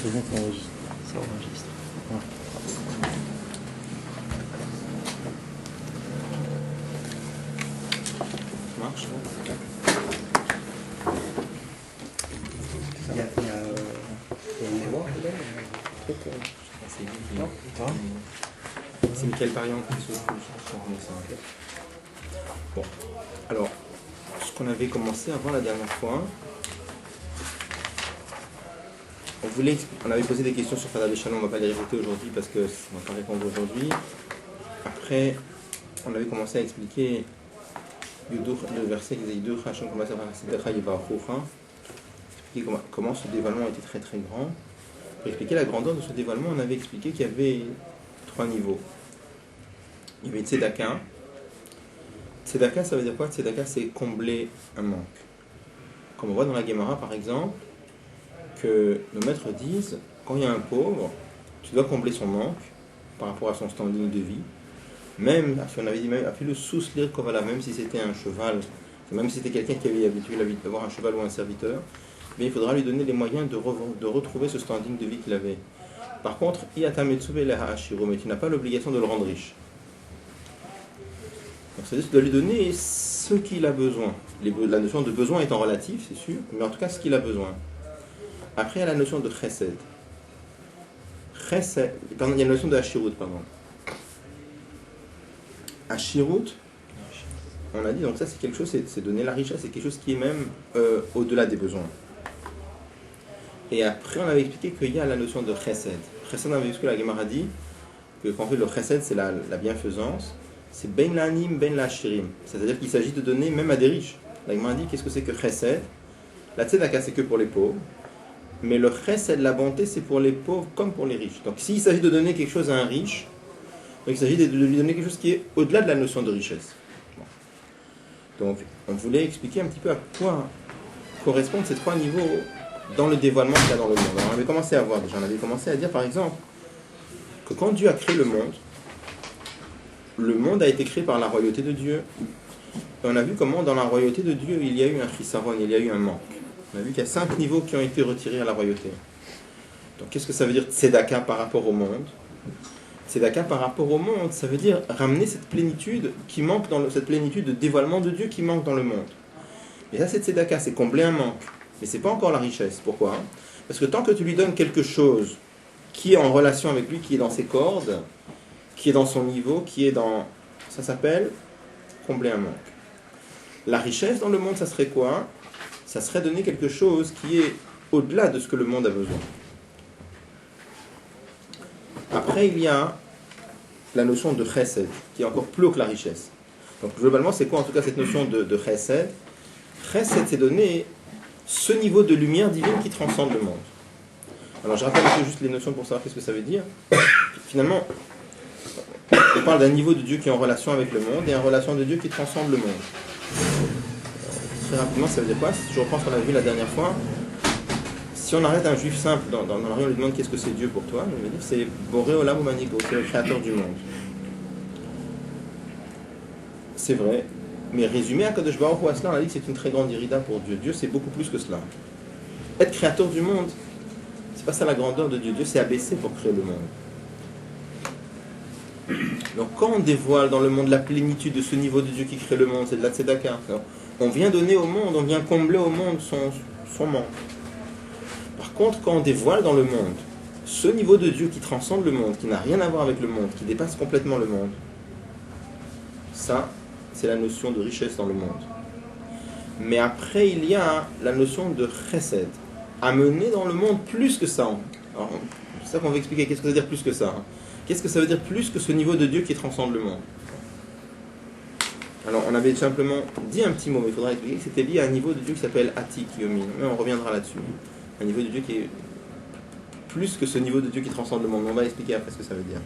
C'est bien, ça enregistre. Ça enregistre. Ouais. Ça marche, ouais. Il y a une mémoire dedans, un truc. C'est lui qui... Non, ça va. C'est Michael Parian qui se remet ça. Bon, alors, ce qu'on avait commencé avant la dernière fois, on avait posé des questions sur Fada Béchalon, on ne va pas les répéter aujourd'hui parce qu'on ne va pas répondre aujourd'hui. Après, on avait commencé à expliquer le verset qui disait Yudur Hashon commence à expliquer comment ce dévoilement était très très grand. Pour expliquer la grandeur de ce dévoilement, on avait expliqué qu'il y avait 3 niveaux. Il y avait Tzedaka. Tzedaka, ça veut dire quoi? Tzedaka, c'est combler un manque. Comme on voit dans la Gemara, par exemple, que nos maîtres disent, quand il y a un pauvre, tu dois combler son manque par rapport à son standing de vie. Même, si on avait dit, même, appelez-le sous-lire kovala, même si c'était un cheval, même si c'était quelqu'un qui avait l'habitude d'avoir un cheval ou un serviteur, mais il faudra lui donner les moyens de retrouver ce standing de vie qu'il avait. Par contre, mais tu n'as pas l'obligation de le rendre riche. Donc, c'est-à-dire que tu dois lui donner ce qu'il a besoin. La notion de besoin étant relative, c'est sûr, mais en tout cas ce qu'il a besoin. Après, il y a la notion de chesed. Pardon, il y a la notion de hashirut, pardon. Hashirut, on a dit, donc ça c'est quelque chose, c'est donner la richesse, c'est quelque chose qui est même au-delà des besoins. Et après, on avait expliqué qu'il y a la notion de chesed. Chesed, on avait vu ce que la Gemara dit, que quand on fait le chesed, c'est la bienfaisance, c'est ben l'anim, ben l'ashirim. C'est-à-dire qu'il s'agit de donner même à des riches. La Gemara dit, qu'est-ce que c'est que chesed? La tzedaka, c'est que pour les pauvres. Mais le chesed, la bonté, c'est pour les pauvres comme pour les riches. Donc s'il s'agit de donner quelque chose à un riche, donc il s'agit de lui donner quelque chose qui est au-delà de la notion de richesse. Bon. Donc on voulait expliquer un petit peu à quoi correspondent ces 3 niveaux dans le dévoilement qu'il y a dans le monde. Alors on avait commencé à voir déjà, on avait commencé à dire par exemple que quand Dieu a créé le monde a été créé par la royauté de Dieu. Et on a vu comment dans la royauté de Dieu il y a eu un chisaron, il y a eu un manque. On a vu qu'il y a 5 niveaux qui ont été retirés à la royauté. Donc qu'est-ce que ça veut dire tzedaka par rapport au monde? Tzedaka par rapport au monde, ça veut dire ramener cette plénitude qui manque cette plénitude de dévoilement de Dieu qui manque dans le monde. Et ça c'est tzedaka, c'est combler un manque. Mais c'est pas encore la richesse. Pourquoi? Parce que tant que tu lui donnes quelque chose qui est en relation avec lui, qui est dans ses cordes, qui est dans son niveau, qui est dans... Ça s'appelle combler un manque. La richesse dans le monde, ça serait quoi? Ça serait donner quelque chose qui est au-delà de ce que le monde a besoin. Après, il y a la notion de chesed, qui est encore plus haut que la richesse. Donc, globalement, c'est quoi en tout cas cette notion de chesed? Chesed, c'est donner ce niveau de lumière divine qui transcende le monde. Alors, je rappelle un peu juste les notions pour savoir qu'est-ce que ça veut dire. Finalement, on parle d'un niveau de Dieu qui est en relation avec le monde et en relation de Dieu qui transcende le monde. Très rapidement, ça veut dire quoi? Si je reprends ce qu'on a vu la dernière fois, si on arrête un juif simple dans la rue, on lui demande qu'est-ce que c'est Dieu pour toi, il va dire c'est Boré Olam Umanigo, c'est le créateur du monde. C'est vrai, mais résumé à Kadosh Baruch Hu Aslan, on a dit que c'est une très grande irida pour Dieu. Dieu c'est beaucoup plus que cela. Être créateur du monde, c'est pas ça la grandeur de Dieu. Dieu s'est abaissé pour créer le monde. Donc quand on dévoile dans le monde la plénitude de ce niveau de Dieu qui crée le monde, c'est de la tzedaka. On vient donner au monde, on vient combler au monde son manque. Par contre, quand on dévoile dans le monde ce niveau de Dieu qui transcende le monde, qui n'a rien à voir avec le monde, qui dépasse complètement le monde, ça, c'est la notion de richesse dans le monde. Mais après, il y a la notion de chesed, amener dans le monde plus que ça. Alors, c'est ça qu'on va expliquer, qu'est-ce que ça veut dire plus que ça? Qu'est-ce que ça veut dire plus que ce niveau de Dieu qui transcende le monde? Alors, on avait simplement dit un petit mot, mais il faudra expliquer que c'était lié à un niveau de Dieu qui s'appelle Atik Yomin. Mais on reviendra là-dessus. Un niveau de Dieu qui est plus que ce niveau de Dieu qui transcende le monde. On va expliquer après ce que ça veut dire.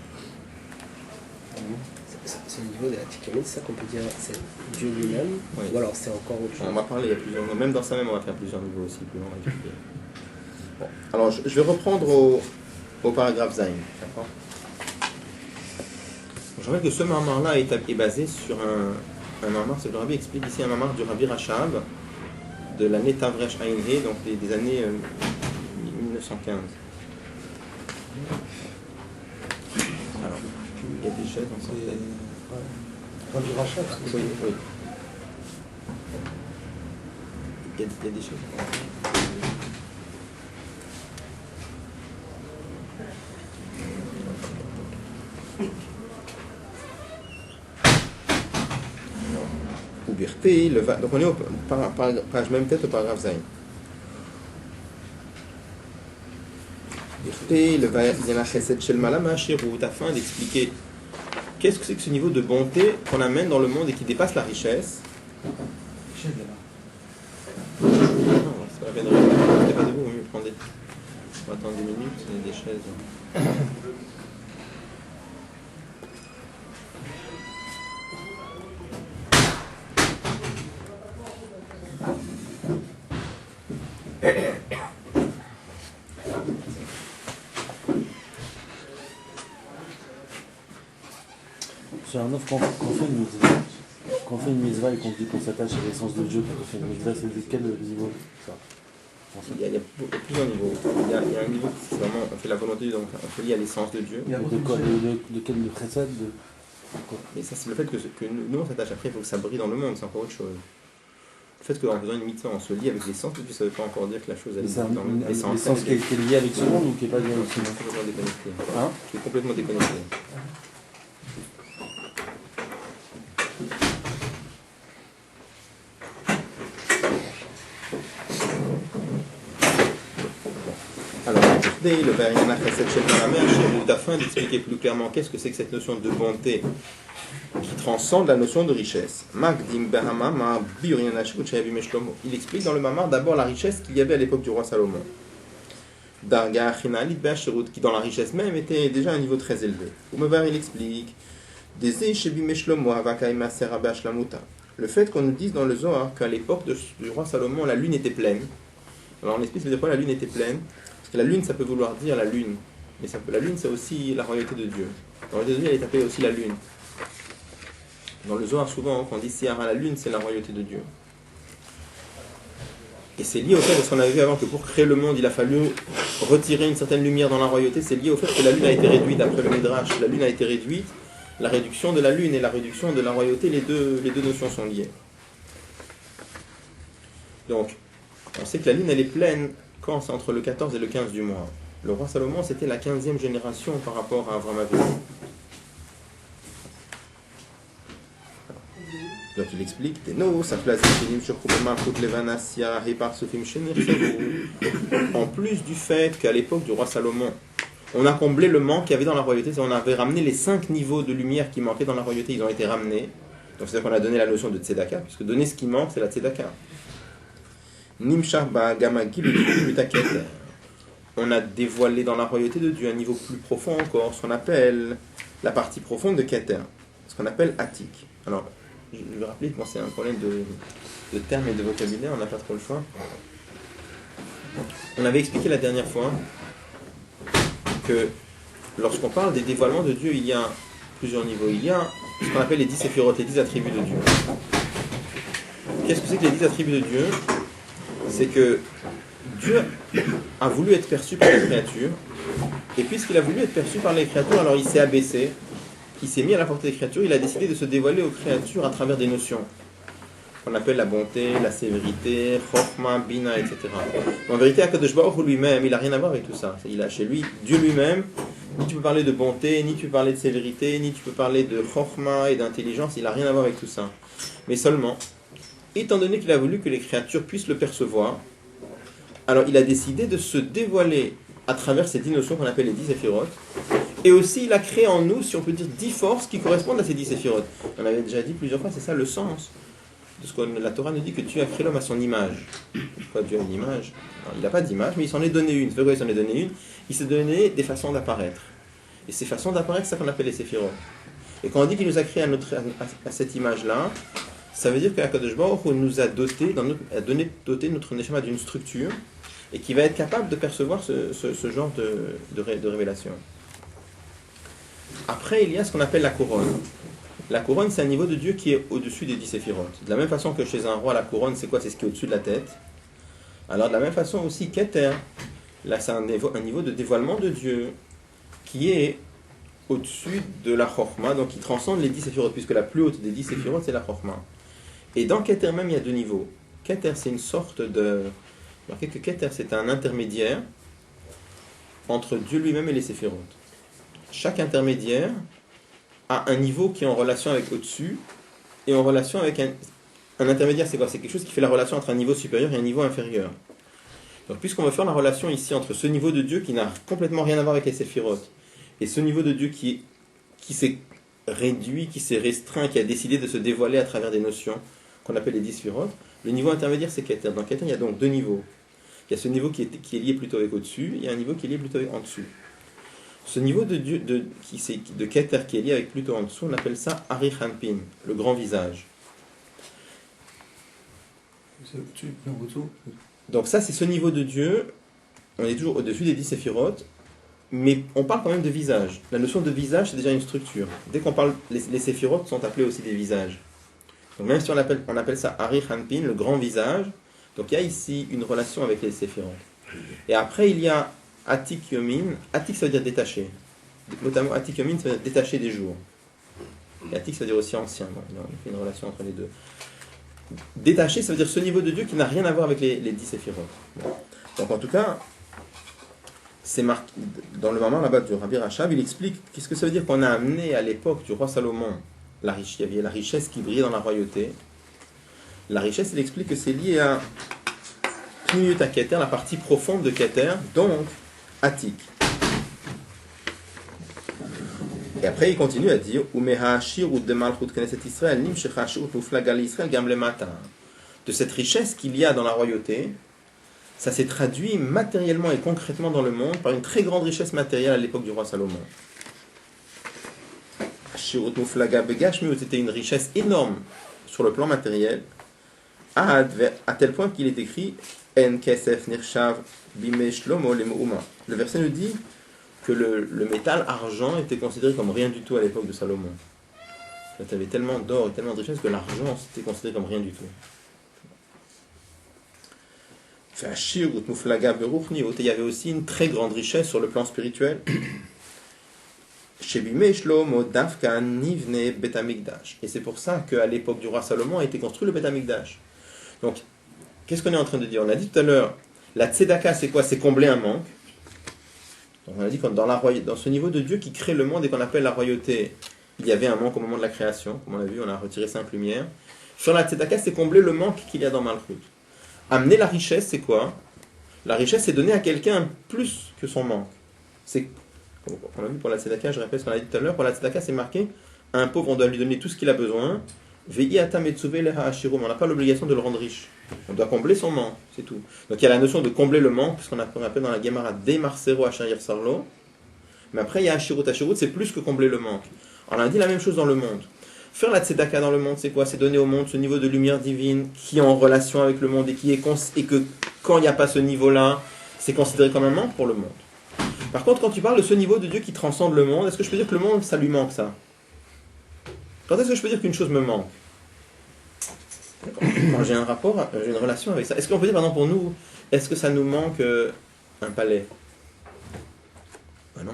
C'est le niveau de Atik Yomin, c'est ça qu'on peut dire, c'est Dieu lui-même, oui. Ou alors c'est encore autre chose? On va parler, il y a plusieurs niveaux. Même dans ça même, on va faire plusieurs niveaux aussi. Plus long, bon. Alors, je vais reprendre au paragraphe Zayn. D'accord? Je rappelle que ce mamar-là est basé sur un mamar, c'est que le Rabbi explique ici un mamar du Rabbi Rachab de l'année Tavresh Aïn He, donc des années 1915. Alors, il y a des chaises en C'est santé. quand du rachat, parce que Oui, oui. Il y a des chaises. Ou Birté, donc on est au page même tête au paragraphe Zayn. Birté, le Vayana Chesed Shel Malam Hashirut, afin d'expliquer qu'est-ce que c'est que ce niveau de bonté qu'on amène dans le monde et qui dépasse la richesse. Non, c'est pas la peine de rester pas debout, on va attendre 2 minutes, il y a des chaises. Sur un offre, quand on fait une mitzvah et qu'on dit qu'on s'attache à l'essence de Dieu quand on fait une mitzvah, c'est de quel niveau ça? Il y a plusieurs niveaux. Il y a un niveau qui c'est vraiment, on fait la volonté, donc on se lie à l'essence de Dieu. De quoi? De quel précède Mais ça, c'est le fait que nous on s'attache. Après, il faut que ça brille dans le monde, c'est encore autre chose. Le fait qu'en faisant une mitzvah, on se lie avec l'essence de Dieu, ça ne veut pas encore dire que la chose elle est dans l'essence. L'essence qui est liée avec ce monde ou qui n'est pas liée avec ce monde? Je suis complètement déconnecté. Hein? Je suis complètement déconnecté. Alors, le Vayana Chesed Shel Malam Hashirut, afin d'expliquer plus clairement qu'est-ce que c'est que cette notion de bonté qui transcende la notion de richesse. Il explique dans le Mamar d'abord la richesse qu'il y avait à l'époque du roi Salomon. Qui dans la richesse même était déjà à un niveau très élevé. Il explique le fait qu'on nous dise dans le Zohar qu'à l'époque du roi Salomon la lune était pleine. Alors on explique ça veut dire quoi la lune était pleine. Parce que la lune ça peut vouloir dire la lune. Mais la lune c'est aussi la royauté de Dieu. La royauté de Dieu elle est appelée aussi la lune. Dans le Zohar, souvent, quand on dit Sihara, la lune, c'est la royauté de Dieu. Et c'est lié au fait, parce qu'on avait vu avant que pour créer le monde, il a fallu retirer une certaine lumière dans la royauté. C'est lié au fait que la lune a été réduite, d'après le Midrash. La lune a été réduite. La réduction de la lune et la réduction de la royauté, les deux notions sont liées. Donc, on sait que la lune, elle est pleine quand c'est entre le 14 et le 15 du mois. Le roi Salomon, c'était la 15e génération par rapport à Avraham Avinu. Donc il explique en plus du fait qu'à l'époque du roi Salomon, on a comblé le manque qu'il y avait dans la royauté, on avait ramené les 5 niveaux de lumière qui manquaient dans la royauté, ils ont été ramenés. Donc c'est-à-dire qu'on a donné la notion de tzedaka, puisque donner ce qui manque, c'est la tzedaka. On a dévoilé dans la royauté de Dieu un niveau plus profond encore, ce qu'on appelle la partie profonde de Keter, ce qu'on appelle Atik. Alors, je vais rappeler que c'est un problème de termes et de vocabulaire, on n'a pas trop le choix. On avait expliqué la dernière fois que lorsqu'on parle des dévoilements de Dieu, il y a plusieurs niveaux. Il y a ce qu'on appelle les 10 séphirotes, les 10 attributs de Dieu. Qu'est-ce que c'est que les 10 attributs de Dieu? C'est que Dieu a voulu être perçu par les créatures, et puisqu'il a voulu être perçu par les créatures, alors il s'est abaissé. Il s'est mis à la portée des créatures, il a décidé de se dévoiler aux créatures à travers des notions qu'on appelle la bonté, la sévérité, chokhma, bina, etc. En vérité, Akadosh Baruch Hu lui-même, il n'a rien à voir avec tout ça. Il a chez lui Dieu lui-même. Ni tu peux parler de bonté, ni tu peux parler de sévérité, ni tu peux parler de chokhma et d'intelligence. Il n'a rien à voir avec tout ça. Mais seulement, étant donné qu'il a voulu que les créatures puissent le percevoir, alors il a décidé de se dévoiler à travers ces 10 notions qu'on appelle les 10 séphirotes. Et aussi, il a créé en nous, si on peut dire, 10 forces qui correspondent à ces 10 séphirotes. On avait déjà dit plusieurs fois, c'est ça le sens de ce que la Torah nous dit, que Dieu a créé l'homme à son image. Pourquoi Dieu a une image? Alors, il n'a pas d'image, mais il s'en est donné une. Pourquoi il s'en est donné une? Il s'est donné des façons d'apparaître. Et ces façons d'apparaître, c'est ça qu'on appelle les séphirotes. Et quand on dit qu'il nous a créé à cette image-là, ça veut dire qu'Akadosh Baruch Hu nous a doté notre neshama d'une structure et qui va être capable de percevoir ce genre de révélation. Après, il y a ce qu'on appelle la couronne. La couronne, c'est un niveau de Dieu qui est au-dessus des 10 séphirotes. De la même façon que chez un roi, la couronne, c'est quoi? C'est ce qui est au-dessus de la tête. Alors, de la même façon aussi, Keter, là, c'est un niveau de dévoilement de Dieu qui est au-dessus de la Chokhmah, donc qui transcende les 10 séphirotes, puisque la plus haute des 10 séphirotes, c'est la Chokhmah. Et dans Keter même, il y a deux niveaux. Keter, c'est une sorte de... Remarquez que Keter, c'est un intermédiaire entre Dieu lui-même et les séphirotes. Chaque intermédiaire a un niveau qui est en relation avec au-dessus et en relation avec un intermédiaire, c'est quoi? C'est quelque chose qui fait la relation entre un niveau supérieur et un niveau inférieur. Donc puisqu'on va faire la relation ici entre ce niveau de Dieu qui n'a complètement rien à voir avec les séphirotes et ce niveau de Dieu qui s'est réduit, qui s'est restreint, qui a décidé de se dévoiler à travers des notions qu'on appelle les 10 sphirotes, le niveau intermédiaire c'est Keter. Dans Keter, il y a donc deux niveaux. Il y a ce niveau qui est lié plutôt avec au-dessus, et un niveau qui est lié plutôt avec en dessous. Ce niveau de Keter qui est lié avec plutôt en dessous, on appelle ça Arich Hanpin, le grand visage. C'est au-dessus, non, au-dessous. Donc ça, c'est ce niveau de Dieu. On est toujours au-dessus des 10 séphirotes, mais on parle quand même de visage. La notion de visage, c'est déjà une structure. Dès qu'on parle, les séphirotes sont appelés aussi des visages. Donc même si on appelle ça Arich Hanpin, le grand visage, donc il y a ici une relation avec les séphirotes. Et après, il y a Atik Yomin. Atik, ça veut dire détaché. Notamment Atik Yomin, ça veut dire détaché des jours. Et Atik, ça veut dire aussi ancien. Donc, il y a une relation entre les deux. Détaché, ça veut dire ce niveau de Dieu qui n'a rien à voir avec les 10 séphirotes. Donc en tout cas, c'est marqué dans le moment là-bas du Rabbi Rachab, il explique qu'est-ce que ça veut dire qu'on a amené à l'époque du roi Salomon il y avait la richesse qui brillait dans la royauté. La richesse, il explique que c'est lié à Pnimiut Keter, la partie profonde de Keter, donc Atik. Et après, il continue à dire de cette richesse qu'il y a dans la royauté, ça s'est traduit matériellement et concrètement dans le monde par une très grande richesse matérielle à l'époque du roi Salomon. C'était une richesse énorme sur le plan matériel, à tel point qu'il est écrit En kesef nirshav bime shlomo le meuma. Le verset nous dit que le métal argent était considéré comme rien du tout à l'époque de Salomon. Il y avait tellement d'or et tellement de richesse que l'argent c'était considéré comme rien du tout. Il y avait aussi une très grande richesse sur le plan spirituel. Et c'est pour ça qu'à l'époque du roi Salomon a été construit le Bet Amikdash. Donc, qu'est-ce qu'on est en train de dire? On a dit tout à l'heure, la tzedaka c'est quoi? C'est combler un manque. Donc on a dit que dans ce niveau de Dieu qui crée le monde et qu'on appelle la royauté, il y avait un manque au moment de la création, comme on a vu, on a retiré simple lumière. Sur la tzedaka, c'est combler le manque qu'il y a dans Malchut. Amener la richesse, c'est quoi? La richesse, c'est donner à quelqu'un plus que son manque. On a vu pour la tzedaka, je répète ce qu'on a dit tout à l'heure, pour la tzedaka, c'est marqué, à un pauvre, on doit lui donner tout ce qu'il a besoin. On n'a pas l'obligation de le rendre riche. On doit combler son manque, c'est tout. Donc il y a la notion de combler le manque, puisqu'on appelle dans la Gemara des Marsero Asher Sarlo. Mais après il y a Ashirut. Ashirut, c'est plus que combler le manque. On a dit la même chose dans le monde. Faire la tzedaka dans le monde, c'est quoi? C'est donner au monde ce niveau de lumière divine qui est en relation avec le monde et que quand il n'y a pas ce niveau-là, c'est considéré comme un manque pour le monde. Par contre, quand tu parles de ce niveau de Dieu qui transcende le monde, est-ce que je peux dire que le monde, ça lui manque ça? Quand est-ce que je peux dire qu'une chose me manque? Quand j'ai un rapport, j'ai une relation avec ça. Est-ce qu'on peut dire, par exemple, pour nous, est-ce que ça nous manque un palais? Ben non,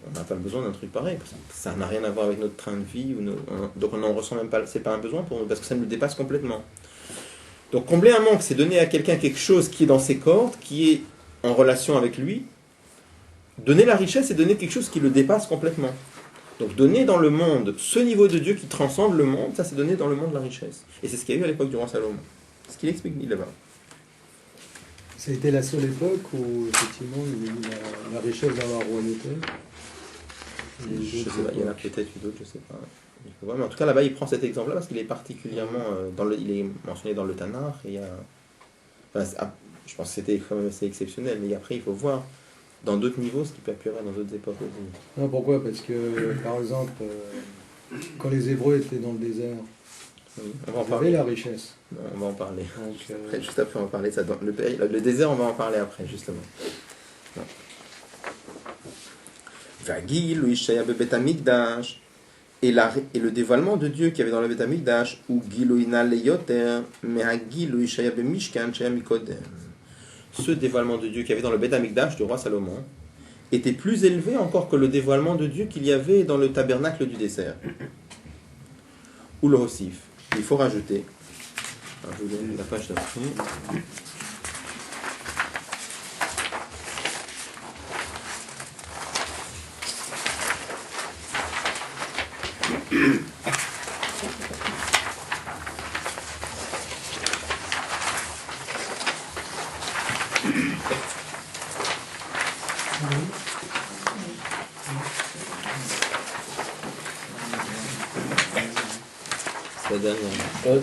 on n'a pas besoin d'un truc pareil, parce que ça n'a rien à voir avec notre train de vie, donc on n'en ressent même pas, c'est pas un besoin pour nous, parce que ça nous dépasse complètement. Donc combler un manque, c'est donner à quelqu'un quelque chose qui est dans ses cordes, qui est en relation avec lui. Donner la richesse, c'est donner quelque chose qui le dépasse complètement. Donc donner dans le monde ce niveau de Dieu qui transcende le monde, ça c'est donner dans le monde la richesse. Et c'est ce qu'il y a eu à l'époque du roi Salomon. C'est ce qu'il explique là-bas. Ça a été la seule époque où effectivement il y a eu la richesse dans la royauté. Je sais pas, il y en a peut-être eu d'autres, je sais pas. Mais en tout cas là-bas il prend cet exemple-là parce qu'il est particulièrement il est mentionné dans le Tanakh. Et il y a, je pense que c'était quand même assez exceptionnel, mais après il faut voir dans d'autres niveaux ce qui peut appuyer dans d'autres époques aussi. Non, pourquoi? Parce que par exemple, quand les Hébreux étaient dans le désert, on va en ils parler. avaient la richesse. On va en parler. Donc, Après, juste après, on va parler de ça. Dans le désert, on va en parler après, justement. Et le dévoilement de Dieu qui avait dans le Bet Amikdash, ou Giloina Leyoter, mais Hagilou Ishaya Bemishkan Shaya Mikodem. Ce dévoilement de Dieu qui avait dans le Bet Amikdash du roi Salomon, était plus élevé encore que le dévoilement de Dieu qu'il y avait dans le tabernacle du désert. Ou le Hossif. Il faut rajouter. Alors, je vous donne la page d'après. C'est la dernière.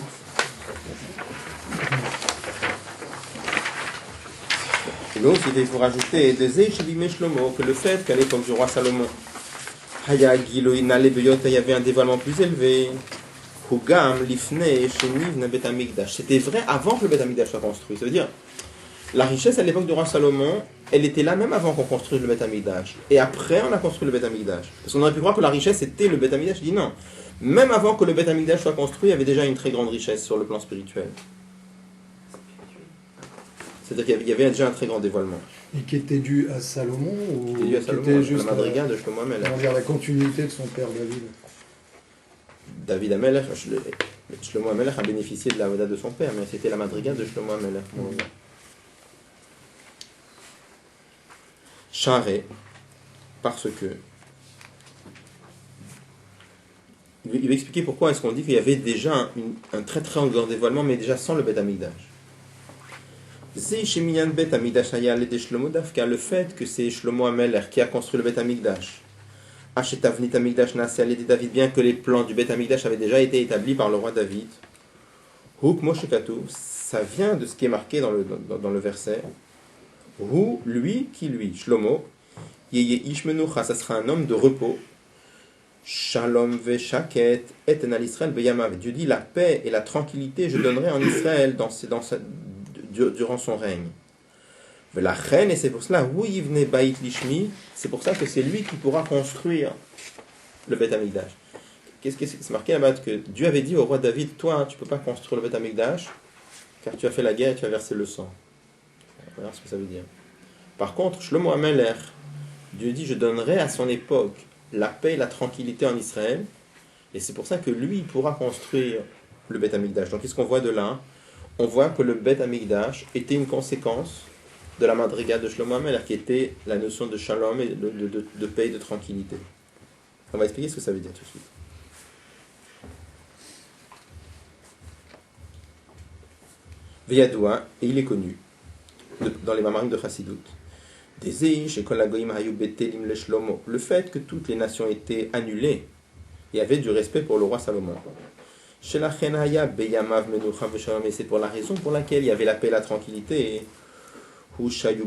Donc, il faut rajouter que le fait qu'à l'époque du roi Salomon, il y avait un dévoilement plus élevé. C'était vrai avant que le Beth Amikdash soit construit. Ça veut dire, la richesse à l'époque du roi Salomon, elle était là même avant qu'on construise le Beth Amikdash. Et après, on a construit le Beth Amikdash. Parce qu'on aurait pu croire que la richesse était le Beth Amikdash. Il dit non. Même avant que le Beth Amikdash soit construit, il y avait déjà une très grande richesse sur le plan spirituel. C'est-à-dire qu'il y avait déjà un très grand dévoilement. Et qui était dû à Salomon ou Qui était dû à Salomon, qui était juste la madriga de Shlomo Amelech. On va dire la continuité de son père David. David Amelech, Shlomo Amelech a bénéficié de la voda de son père, mais c'était la madriga de Shlomo Amelech. Charé, parce que il va expliquer pourquoi est-ce qu'on dit qu'il y avait déjà un très très grand dévoilement, mais déjà sans le Beth Amikdash. Le fait que c'est Shlomo Amelech qui a construit le Beth Amikdash, David, bien que les plans du Beth Amikdash avaient déjà été établis par le roi David, ça vient de ce qui est marqué dans le verset. Lui, Shlomo, ça sera un homme de repos. Shalom veshaket eten al Israël beyamav. Dieu dit la paix et la tranquillité je donnerai en Israël durant son règne. La reine, et c'est pour cela, c'est pour ça que c'est lui qui pourra construire le Beth Amikdash. Qu'est-ce que c'est marqué là-bas que Dieu avait dit au roi David, toi tu ne peux pas construire le Beth Amikdash car tu as fait la guerre et tu as versé le sang. Voilà ce que ça veut dire. Par contre, Shlomo Amelech, Dieu dit je donnerai à son époque la paix et la tranquillité en Israël, et c'est pour ça que lui pourra construire le Beth Amikdash. Donc qu'est-ce qu'on voit de là? On voit que le Beth Amikdash était une conséquence de la madriga de Shlomo Amelech, qui était la notion de shalom et de paix et de tranquillité. On va expliquer ce que ça veut dire tout de suite. Veyadoua, et il est connu dans les mamarim de Chassidut. Le fait que toutes les nations étaient annulées et avaient du respect pour le roi Salomon. Et c'est pour la raison pour laquelle il y avait la paix et la tranquillité. C'est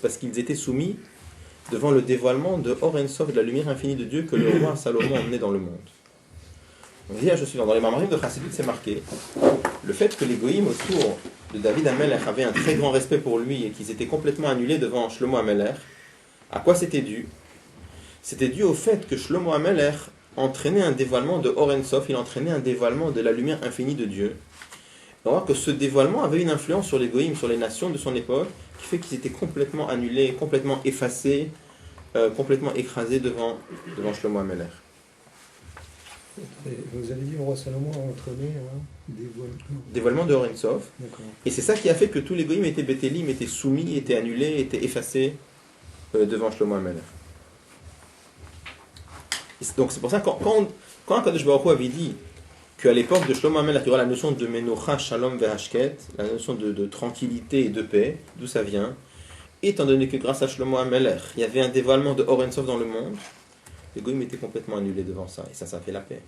parce qu'ils étaient soumis devant le dévoilement de Or En Sof, de la lumière infinie de Dieu que le roi Salomon emmenait dans le monde. On dit, je suis dans les mamarim de Chassidut, c'est marqué le fait que les goïms autour de David Amelech avaient un très grand respect pour lui et qu'ils étaient complètement annulés devant Shlomo Amelech. À quoi c'était dû? C'était dû au fait que Shlomo Amelech entraînait un dévoilement de Or En Sof, il entraînait un dévoilement de la lumière infinie de Dieu. On voit que ce dévoilement avait une influence sur les goïms, sur les nations de son époque, qui fait qu'ils étaient complètement annulés, complètement effacés, complètement écrasés devant Shlomo Amelech. Vous avez dit le roi Salomon a entraîné un dévoilement de Or En Sof. D'accord. Et c'est ça qui a fait que tous les goïms étaient bétélim, étaient soumis, étaient annulés, étaient effacés devant Shlomo Amelech. Donc c'est pour ça que quand Kadosh Baruch Hu avait dit qu'à l'époque de Shlomo Amelech, il y aura la notion de Menocha, Shalom, Vehashket, la notion de tranquillité et de paix, d'où ça vient, étant donné que grâce à Shlomo Amelech, il y avait un dévoilement de Or En Sof dans le monde, les goïms étaient complètement annulés devant ça, et ça fait la paix.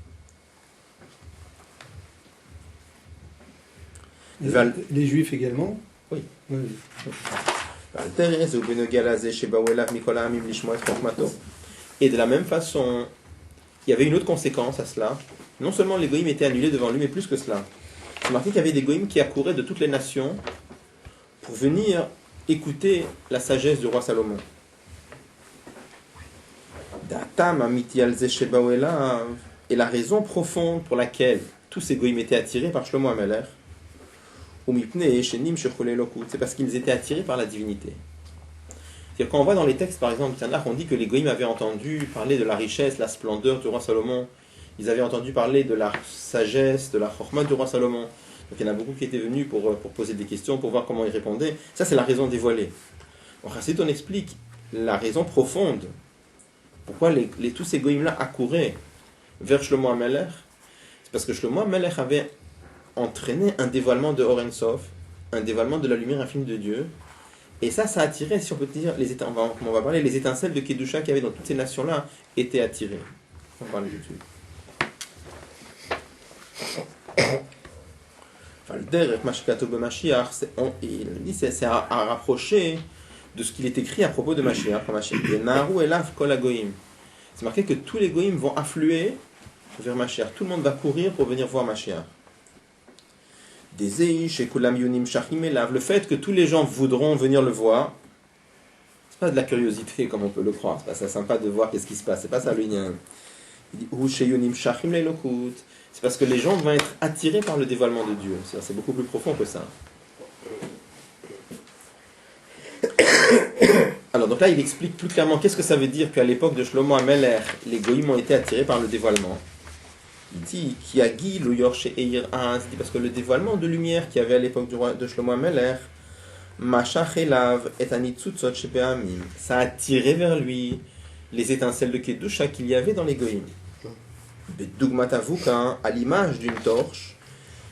Les Juifs également? Oui. Oui. Et de la même façon, il y avait une autre conséquence à cela. Non seulement les goïms étaient annulés devant lui, mais plus que cela. C'est marqué qu'il y avait des goïms qui accouraient de toutes les nations pour venir écouter la sagesse du roi Salomon. Et la raison profonde pour laquelle tous ces goïms étaient attirés par Shlomo Amelech, C'est parce qu'ils étaient attirés par la divinité. C'est-à-dire quand on voit dans les textes, par exemple, on dit que les Goïms avaient entendu parler de la richesse, la splendeur du roi Salomon. Ils avaient entendu parler de la sagesse, de la chorma du roi Salomon. Donc il y en a beaucoup qui étaient venus pour poser des questions, pour voir comment il répondait. Ça, c'est la raison dévoilée. En Chassidut, on explique la raison profonde. Pourquoi tous ces Goïms-là accouraient vers Shlomo HaMelech. C'est parce que Shlomo HaMelech avait entraîné un dévoilement de Or Ein Sof, un dévoilement de la lumière infinie de Dieu. Et ça a attiré, si on peut dire, on va parler, les étincelles de Kedusha qu'il y avait dans toutes ces nations-là étaient attirées. On va parler tout de suite. C'est à rapprocher de ce qu'il est écrit à propos de Mashiach. C'est marqué que tous les Goïms vont affluer vers Mashiach. Tout le monde va courir pour venir voir Mashiach. Le fait que tous les gens voudront venir le voir, c'est pas de la curiosité comme on peut le croire. C'est pas sympa de voir qu'est-ce qui se passe. C'est pas ça le lien. Il dit c'est parce que les gens vont être attirés par le dévoilement de Dieu. C'est beaucoup plus profond que ça. Alors donc là il explique plus clairement qu'est-ce que ça veut dire qu'à l'époque de Shlomo HaMelech, les Goïms ont été attirés par le dévoilement. Il dit Kiagi lo yorche eir az, parce que le dévoilement de lumière qu'il y avait à l'époque de Shlomo HaMelech, mashach elav et anitzutzot shebe'amim, ça a attiré vers lui les étincelles de Kedusha qu'il y avait dans les Goïms. Bedugmatavuka, à l'image d'une torche,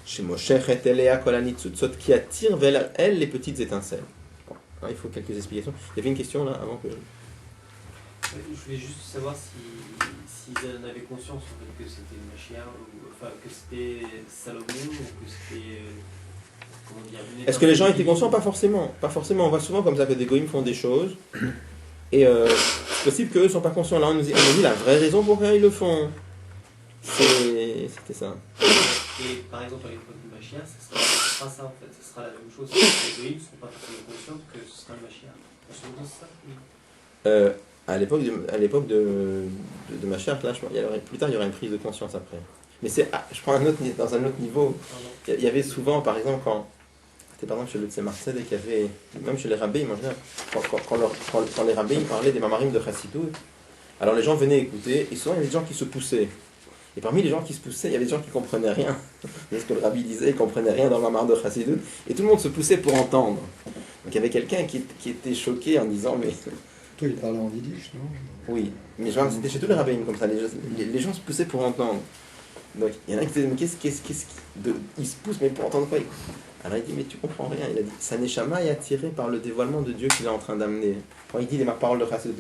chez Moshechet elea kol anitzutzot, qui attire vers elle les petites étincelles. Bon, alors, il faut quelques explications. Il y avait une question là avant que. Je voulais juste savoir s'ils en avaient conscience en fait, que c'était le Mashiach, enfin que c'était Salomon ou que c'était. Comment dire, est-ce que les gens étaient conscients? Pas forcément. Pas forcément. On voit souvent comme ça que des goïms font des choses. Et c'est possible qu'eux ne sont pas conscients. Là, on nous dit la vraie raison pour laquelle ils le font. C'était ça. Et par exemple, à l'époque du Mashiach, ce sera ça en fait. Ce sera la même chose. Les goïms ne seront pas forcément conscients que ce sera le Mashiach. C'est ça? Oui. À l'époque de Mashiach, là, plus tard, il y aurait une prise de conscience après. Mais je prends dans un autre niveau. Il y avait souvent, par exemple, c'était par exemple chez le Tzemar Tzedek, il y avait, même chez les rabbins, quand les rabbins parlaient des mamarim de Chassidut, alors les gens venaient écouter, et souvent il y avait des gens qui se poussaient. Et parmi les gens qui se poussaient, il y avait des gens qui ne comprenaient rien. Ce que le rabbi disait, ils ne comprenaient rien dans le mamar de Chassidut, et tout le monde se poussait pour entendre. Donc il y avait quelqu'un qui était choqué en disant, mais... Toi, il parlait en yiddish, non? Oui, mais genre, c'était chez tous les rabbins comme ça, les gens se poussaient pour entendre. Donc il y en a qui disaient, mais ils se poussent, mais pour entendre quoi? Alors il dit, mais tu comprends rien. Il a dit, sa neshama est attirée par le dévoilement de Dieu qu'il est en train d'amener. Quand il dit les paroles de Chassidut,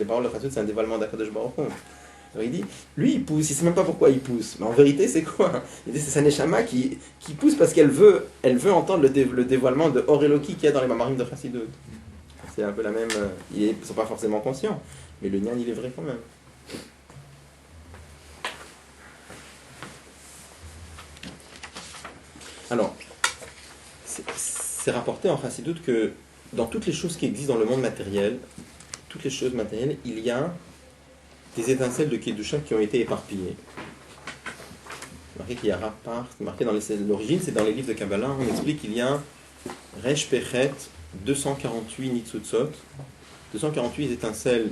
c'est un dévoilement d'Akadosh Baruch Hu. Alors il dit, lui il pousse, il ne sait même pas pourquoi il pousse. Mais en vérité, c'est quoi? Il dit, c'est sa neshama qui pousse parce qu'elle veut entendre le dévoilement de Or Eloki qu'il y a dans les mamarim de Chassidut. C'est un peu la même. Ils ne sont pas forcément conscients, mais le lien il est vrai quand même. Alors, c'est rapporté en Chassidut que dans toutes les choses qui existent dans le monde matériel, toutes les choses matérielles, il y a des étincelles de Kedusha qui ont été éparpillées. Marqué qu'il y a Rapar, marqué dans l'origine, c'est dans les livres de Kabbalah, on explique qu'il y a Resh Pechet, 248 Nitzutzot, 248 étincelles,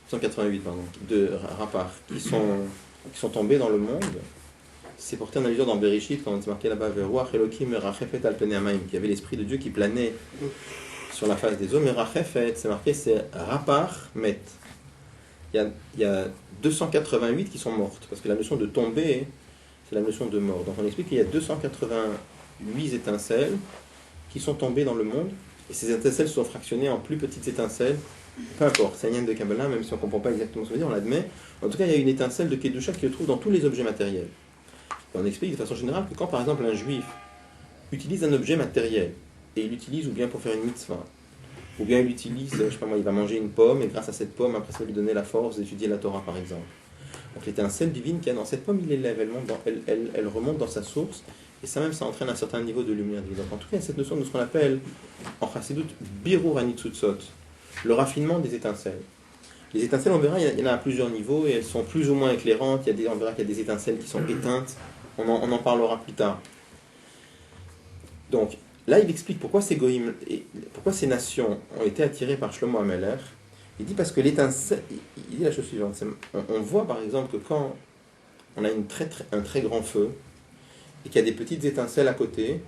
188 pardon, de Rapar, qui sont tombées dans le monde. C'est porté en allusion dans Bereshit, quand c'est marqué là-bas, Veruach Elokim Merachefet al Pnei Hamayim, qu'il y avait l'esprit de Dieu qui planait sur la face des eaux. Merachefet, c'est marqué, c'est Rapar Met. Il y a 288 qui sont mortes, parce que la notion de tomber, c'est la notion de mort. Donc on explique qu'il y a 288 étincelles qui sont tombées dans le monde, et ces étincelles sont fractionnées en plus petites étincelles. Peu importe, c'est un lien de Kabbalah, même si on ne comprend pas exactement ce que ça veut dire, on l'admet. En tout cas, il y a une étincelle de Kedusha qui se trouve dans tous les objets matériels. Et on explique de façon générale que quand par exemple un juif utilise un objet matériel, et il l'utilise ou bien pour faire une mitzvah, ou bien il utilise, je sais pas moi, il va manger une pomme, et grâce à cette pomme, après ça va lui donner la force d'étudier la Torah par exemple. Donc l'étincelle divine qu'il y a dans cette pomme, il l'élève, elle remonte dans sa source, et ça même, ça entraîne un certain niveau de lumière. Donc en tout cas, il y a cette notion de ce qu'on appelle en Chassidut Birur Hanitzutzot, le raffinement des étincelles. Les étincelles, on verra, il y en a à plusieurs niveaux, et elles sont plus ou moins éclairantes. On verra qu'il y a des étincelles qui sont éteintes, on en parlera plus tard. Donc, là, il explique pourquoi ces goïms, pourquoi ces nations ont été attirées par Shlomo HaMelech. Il dit parce que l'étincelle, il dit la chose suivante, on voit par exemple que quand on a un très grand feu et qu'il y a des petites étincelles à côté,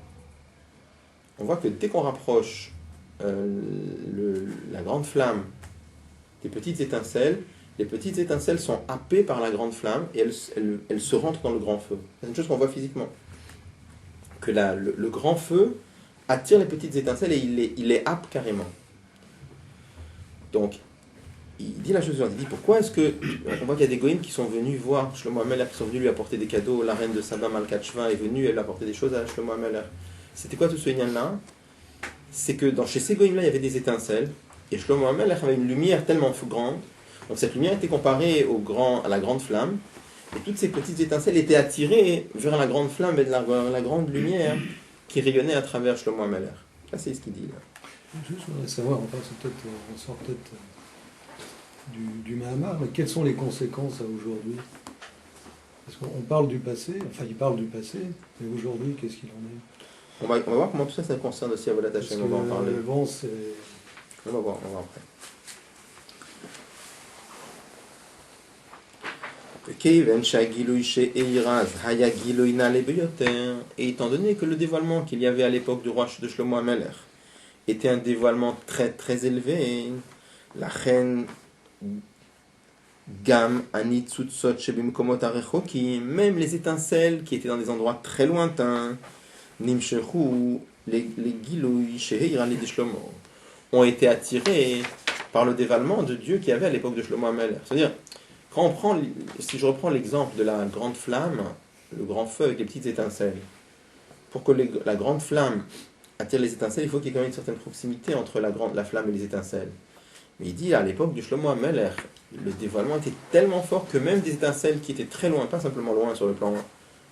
on voit que dès qu'on rapproche la grande flamme des petites étincelles, les petites étincelles sont happées par la grande flamme et elles se rentrent dans le grand feu. C'est une chose qu'on voit physiquement. Que le grand feu attire les petites étincelles et il les happe carrément. Donc, il dit la chose suivante, il dit pourquoi est-ce que on voit qu'il y a des goïms qui sont venus voir Shlomo HaMelech, qui sont venus lui apporter des cadeaux, la reine de Saba Malkat Sheva est venue, elle a apporté des choses à Shlomo HaMelech. C'était quoi tout ce lien-là? C'est que chez ces goïms-là, il y avait des étincelles, et Shlomo HaMelech avait une lumière tellement grande, donc cette lumière était comparée à la grande flamme, et toutes ces petites étincelles étaient attirées vers la grande flamme et la grande lumière qui rayonnait à travers Shlomo HaMelech. Là, c'est ce qu'il dit. Là. Juste, je voudrais savoir, enfin, on sort peut-être du Mahamar, mais quelles sont les conséquences à aujourd'hui? Parce qu'on parle du passé, enfin il parle du passé, mais aujourd'hui, qu'est-ce qu'il en est? On va voir comment tout ça concerne aussi à Avodat Hashem, on va en parler. Bon, on va voir après. Et étant donné que le dévoilement qu'il y avait à l'époque du roi de Shlomo HaMelech était un dévoilement très très élevé, la reine Gam Anitzutzot Shebimkomot Arechokim, même les étincelles qui étaient dans des endroits très lointains, Nimshechu, les Giloui Sheheira de Shlomo, ont été attirés par le dévoilement de Dieu qu'il y avait à l'époque de Shlomo HaMelech. C'est-à-dire, si je reprends l'exemple de la grande flamme, le grand feu avec les petites étincelles, pour que la grande flamme attire les étincelles, il faut qu'il y ait quand même une certaine proximité entre la flamme et les étincelles. Mais il dit, à l'époque du Shlomo HaMelech, le dévoilement était tellement fort que même des étincelles qui étaient très loin, pas simplement loin sur le plan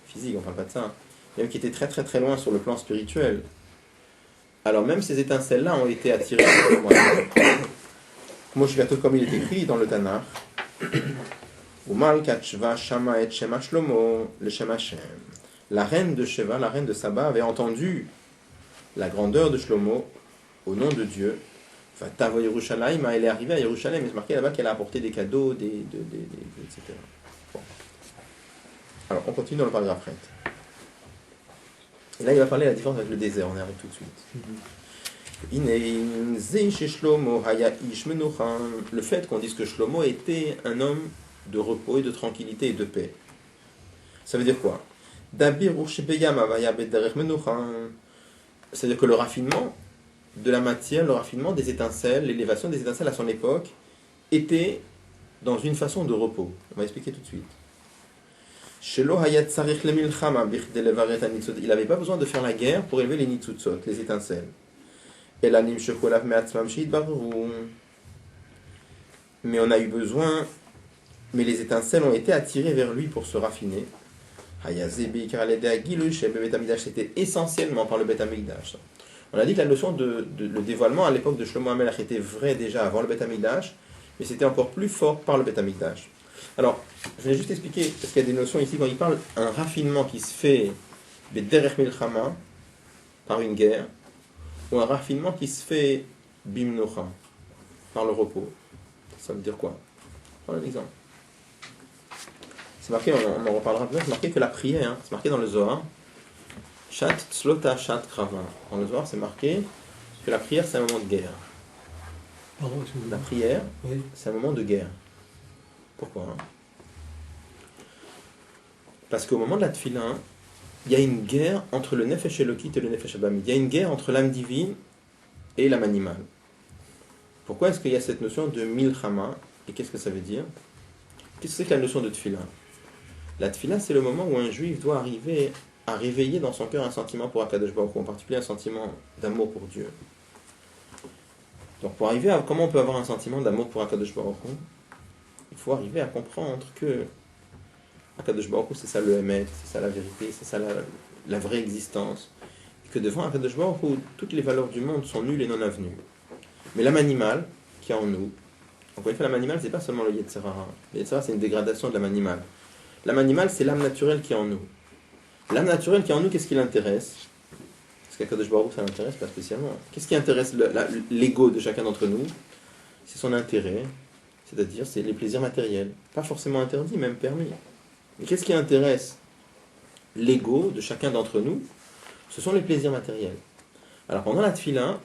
physique, on ne parle pas de ça, même qui étaient très très très loin sur le plan spirituel, alors même ces étincelles-là ont été attirées par le Shlomo HaMelech. Comme il est écrit dans le Tanakh, la reine de Sheva, la reine de Saba, avait entendu la grandeur de Shlomo au nom de Dieu. Tavo Yerushalayim, elle est arrivée à Yerushalem, et c'est marqué là-bas qu'elle a apporté des cadeaux, etc. Bon. Alors, on continue dans le paragraphe 30. Et là, il va parler de la différence avec le désert, on y arrive tout de suite. Le fait qu'on dise que Shlomo était un homme de repos et de tranquillité et de paix. Ça veut dire quoi? C'est-à-dire que le raffinement de la matière, le raffinement des étincelles, l'élévation des étincelles à son époque était dans une façon de repos. On va expliquer tout de suite. Il n'avait pas besoin de faire la guerre pour élever les nitzutzot, les étincelles. Mais on a eu besoin, mais les étincelles ont été attirées vers lui pour se raffiner. C'était essentiellement par le Beth Amikdash. On a dit que la notion de le dévoilement à l'époque de Shlomo HaMelech était vraie déjà avant le Beth Amikdash, mais c'était encore plus fort par le Beth Amikdash. Alors, je vais juste expliquer, parce qu'il y a des notions ici, quand il parle un raffinement qui se fait b'derech milchama, par une guerre, ou un raffinement qui se fait bimnocha, par le repos. Ça veut dire quoi? Voilà un exemple. C'est marqué, on en reparlera plus, c'est marqué que la prière, c'est marqué dans le Zohar, Shat Tzlota Shat Krava. Dans le Zohar, c'est marqué que la prière, c'est un moment de guerre. Pardon, la prière, oui. C'est un moment de guerre. Pourquoi? Parce qu'au moment de la tefila, il y a une guerre entre le Nefesh Elokit et le Nefesh Abamid. Il y a une guerre entre l'âme divine et l'âme animale. Pourquoi est-ce qu'il y a cette notion de milchama? Et qu'est-ce que ça veut dire? Qu'est-ce que c'est que la notion de tefila? La tefila, c'est le moment où un juif doit arriver à réveiller dans son cœur un sentiment pour Akadosh Baruch Hu, en particulier un sentiment d'amour pour Dieu. Donc pour arriver à comment on peut avoir un sentiment d'amour pour Akadosh Baruch Hu, il faut arriver à comprendre que Akadosh Baruch Hu, c'est ça le Emet, c'est ça la vérité, c'est ça la vraie existence. Et que devant Akadosh Baruch Hu, toutes les valeurs du monde sont nulles et non avenues. Mais l'âme animale qui est en nous, encore une fois, l'âme animale, c'est pas seulement le Yetzer Hara. Le Yetzer Hara, c'est une dégradation de l'âme animale. L'âme animale, c'est l'âme naturelle qui est en nous. L'âme naturelle qui est en nous, qu'est-ce qui l'intéresse? Parce qu'Akadosh Baruch Hu, ça l'intéresse pas spécialement. Qu'est-ce qui intéresse l'ego de chacun d'entre nous? C'est son intérêt, c'est-à-dire c'est les plaisirs matériels. Pas forcément interdits, même permis. Mais qu'est-ce qui intéresse l'ego de chacun d'entre nous? Ce sont les plaisirs matériels. Alors pendant la tefila,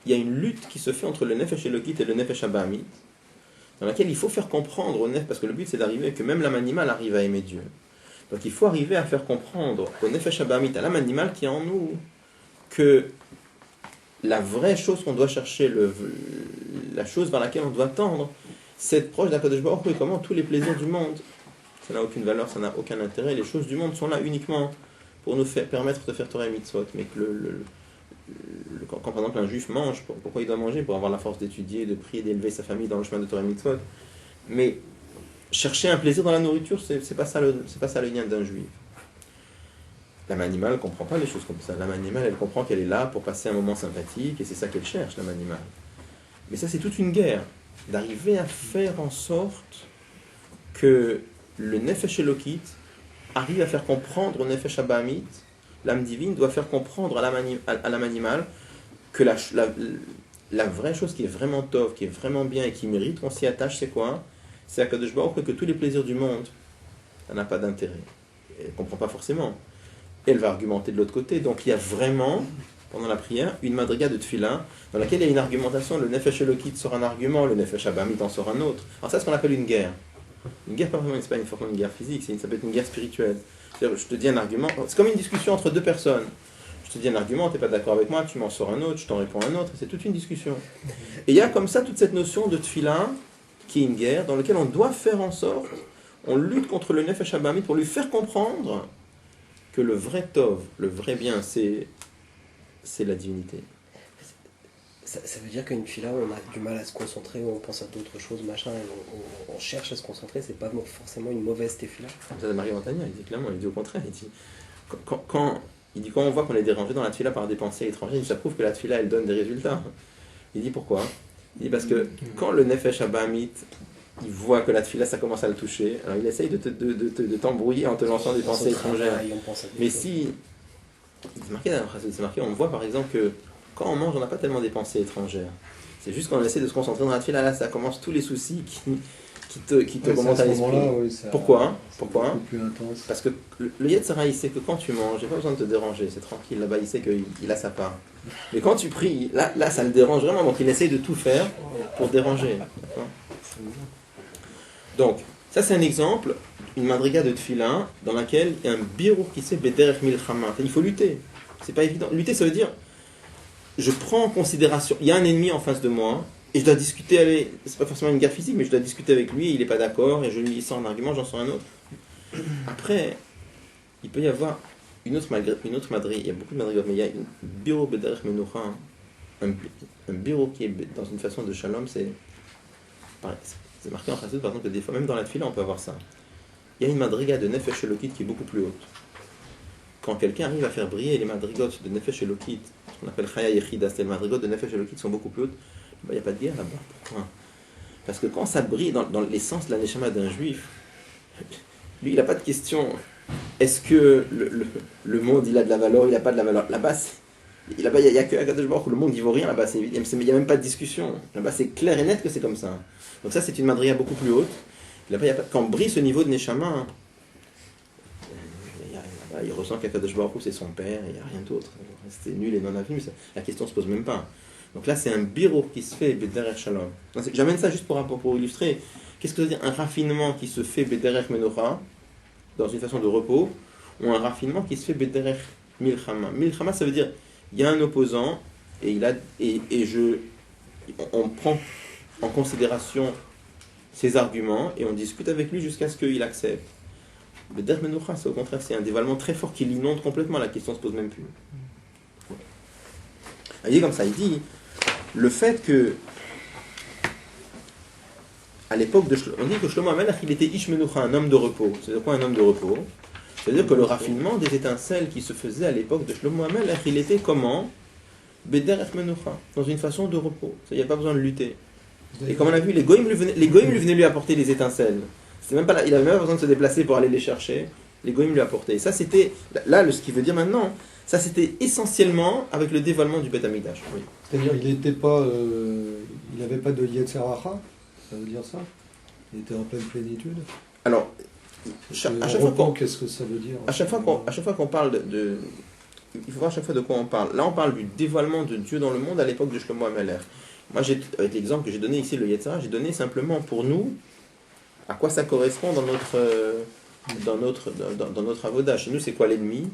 il y a une lutte qui se fait entre le nefesh elokit et le nefesh abahamit, dans laquelle il faut faire comprendre au nefesh, parce que le but c'est d'arriver que même l'âme animale arrive à aimer Dieu. Donc il faut arriver à faire comprendre au nefesh abahamit, à l'âme animale qui est en nous, que la vraie chose qu'on doit chercher, la chose vers laquelle on doit tendre, c'est être proche d'Akadosh Baruch Hu. Et comment tous les plaisirs du monde, ça n'a aucune valeur, ça n'a aucun intérêt, les choses du monde sont là uniquement pour nous permettre de faire Torah et Mitzvot. Mais que quand par exemple un juif mange, pourquoi il doit manger? Pour avoir la force d'étudier, de prier, d'élever sa famille dans le chemin de Torah et Mitzvot. Mais chercher un plaisir dans la nourriture, c'est pas ça le lien d'un juif. L'âme animale ne comprend pas les choses comme ça. L'âme animale, elle comprend qu'elle est là pour passer un moment sympathique, et c'est ça qu'elle cherche, l'âme animale. Mais ça, c'est toute une guerre, d'arriver à faire en sorte que le Nefesh Elokit arrive à faire comprendre au Nefesh Abahamit, l'âme divine doit faire comprendre à l'âme animale que la vraie chose qui est vraiment tov, qui est vraiment bien et qui mérite qu'on s'y attache, c'est quoi? C'est Akadosh Baruch Hu, que tous les plaisirs du monde, ça n'a pas d'intérêt. Elle ne comprend pas forcément. Elle va argumenter de l'autre côté. Donc il y a vraiment, pendant la prière, une madriga de tefila dans laquelle il y a une argumentation. Le Nefesh Elokit sort un argument, le Nefesh Abahamit en sort un autre. Alors ça, c'est ce qu'on appelle une guerre. Une guerre, pas vraiment, c'est pas forcément une guerre physique, ça peut être une guerre spirituelle. C'est-à-dire, je te dis un argument, c'est comme une discussion entre deux personnes. Je te dis un argument, tu n'es pas d'accord avec moi, tu m'en sors un autre, je t'en réponds un autre, c'est toute une discussion. Et il y a comme ça toute cette notion de tefila, qui est une guerre, dans laquelle on doit faire en sorte, on lutte contre le Nefesh Abahamit pour lui faire comprendre que le vrai tov, le vrai bien, c'est la divinité. Ça veut dire qu'une fila, on a du mal à se concentrer, on pense à d'autres choses, machin, et on cherche à se concentrer, c'est pas forcément une mauvaise tefila. Ça, Marie Montagna, il dit clairement, il dit au contraire, il dit quand on voit qu'on est dérangé dans la tefila par des pensées étrangères, ça prouve que la tefila, elle donne des résultats. Il dit pourquoi? Il dit parce que quand le Nefesh Abahamit, il voit que la tefila, ça commence à le toucher, alors il essaye de t'embrouiller en te lançant des pensées étrangères. Mais si, c'est marqué, on voit par exemple que quand on mange, on n'a pas tellement des pensées étrangères. C'est juste quand on essaie de se concentrer dans la tefila, là, ça commence tous les soucis qui te remontent à l'esprit. Oui, Pourquoi? Plus intense. Parce que le Yetzirah, il sait que quand tu manges, il n'y a pas besoin de te déranger, c'est tranquille, là-bas, il sait qu'il a sa part. Mais quand tu pries, là, ça le dérange vraiment, donc il essaye de tout faire pour déranger. D'accord? Donc, ça c'est un exemple, une madriga de tefila dans laquelle il y a un birour qui s'est bederech milchama. Il faut lutter. C'est pas évident. Lutter, ça veut dire, je prends en considération, il y a un ennemi en face de moi, et je dois discuter, c'est pas forcément une guerre physique, mais je dois discuter avec lui, et il n'est pas d'accord, et je lui sors un argument, j'en sors un autre. Après, il peut y avoir une autre madriga, il y a beaucoup de madrigas, mais il y a une birour bederech menucha, un birour qui est dans une façon de shalom, c'est marqué en chassidut, par exemple, que des fois, même dans la tefila, on peut avoir ça. Il y a une madriga de Nefesh Elokit qui est beaucoup plus haute. Quand quelqu'un arrive à faire briller les madrigotes de Nefesh Elokit, ce qu'on appelle Chaya Yechida, c'est les madrigotes de Nefesh Elokit sont beaucoup plus hautes, il n'y a pas de guerre là-bas. Pourquoi? Parce que quand ça brille dans l'essence de la neshama d'un juif, lui, il n'a pas de question. Est-ce que le monde, il a de la valeur, il n'a pas de la valeur? Là-bas, il n'y a que Akadosh Baruch Hu, le monde, il ne vaut rien là-bas. Il n'y a même pas de discussion. Là-bas, c'est clair et net que c'est comme ça. Donc ça, c'est une madriga beaucoup plus haute. Là-bas, quand brille ce niveau de neshama, il ressent qu'Akadosh Baruch Hu, c'est son père, il n'y a rien d'autre. C'est nul et non avenu, mais la question ne se pose même pas. Donc là, c'est un birour qui se fait bederech shalom. J'amène ça juste pour illustrer. Qu'est-ce que ça veut dire un raffinement qui se fait bederech menorah, dans une façon de repos, ou un raffinement qui se fait bederech milchama. Milchama, ça veut dire il y a un opposant et on prend en considération ses arguments et on discute avec lui jusqu'à ce qu'il accepte. Bederech menorah, c'est au contraire, c'est un dévalement très fort qui l'inonde complètement. La question ne se pose même plus. Il dit comme ça, il dit le fait que à l'époque de Shlomo, on dit que Shlomo HaMelech, il était Ish Menucha, un homme de repos. C'est-à-dire quoi un homme de repos? C'est-à-dire que le raffinement des étincelles qui se faisait à l'époque de Shlomo HaMelech, il était comment? Bederech Menucha, dans une façon de repos. Il n'y a pas besoin de lutter. Et comme on a vu, les goïms lui venaient lui apporter les étincelles. C'était même pas là, il n'avait même pas besoin de se déplacer pour aller les chercher. Les goïms lui apportaient. Et ça, c'était là, ce qu'il veut dire maintenant, Ça, c'était essentiellement avec le dévoilement du Beth Amikdash. Oui. C'est-à-dire, il n'avait pas de Yetzer Hara, ça veut dire ça? Il était en pleine plénitude. Alors, à chaque fois qu'on qu'est-ce que ça veut dire? À chaque fois qu'on parle il faut voir à chaque fois de quoi on parle. Là, on parle du dévoilement de Dieu dans le monde à l'époque de Shlomo HaMelech. Moi, avec l'exemple que j'ai donné ici, le Yetzirah, j'ai donné simplement pour nous à quoi ça correspond dans notre avoda. Chez nous, c'est quoi l'ennemi?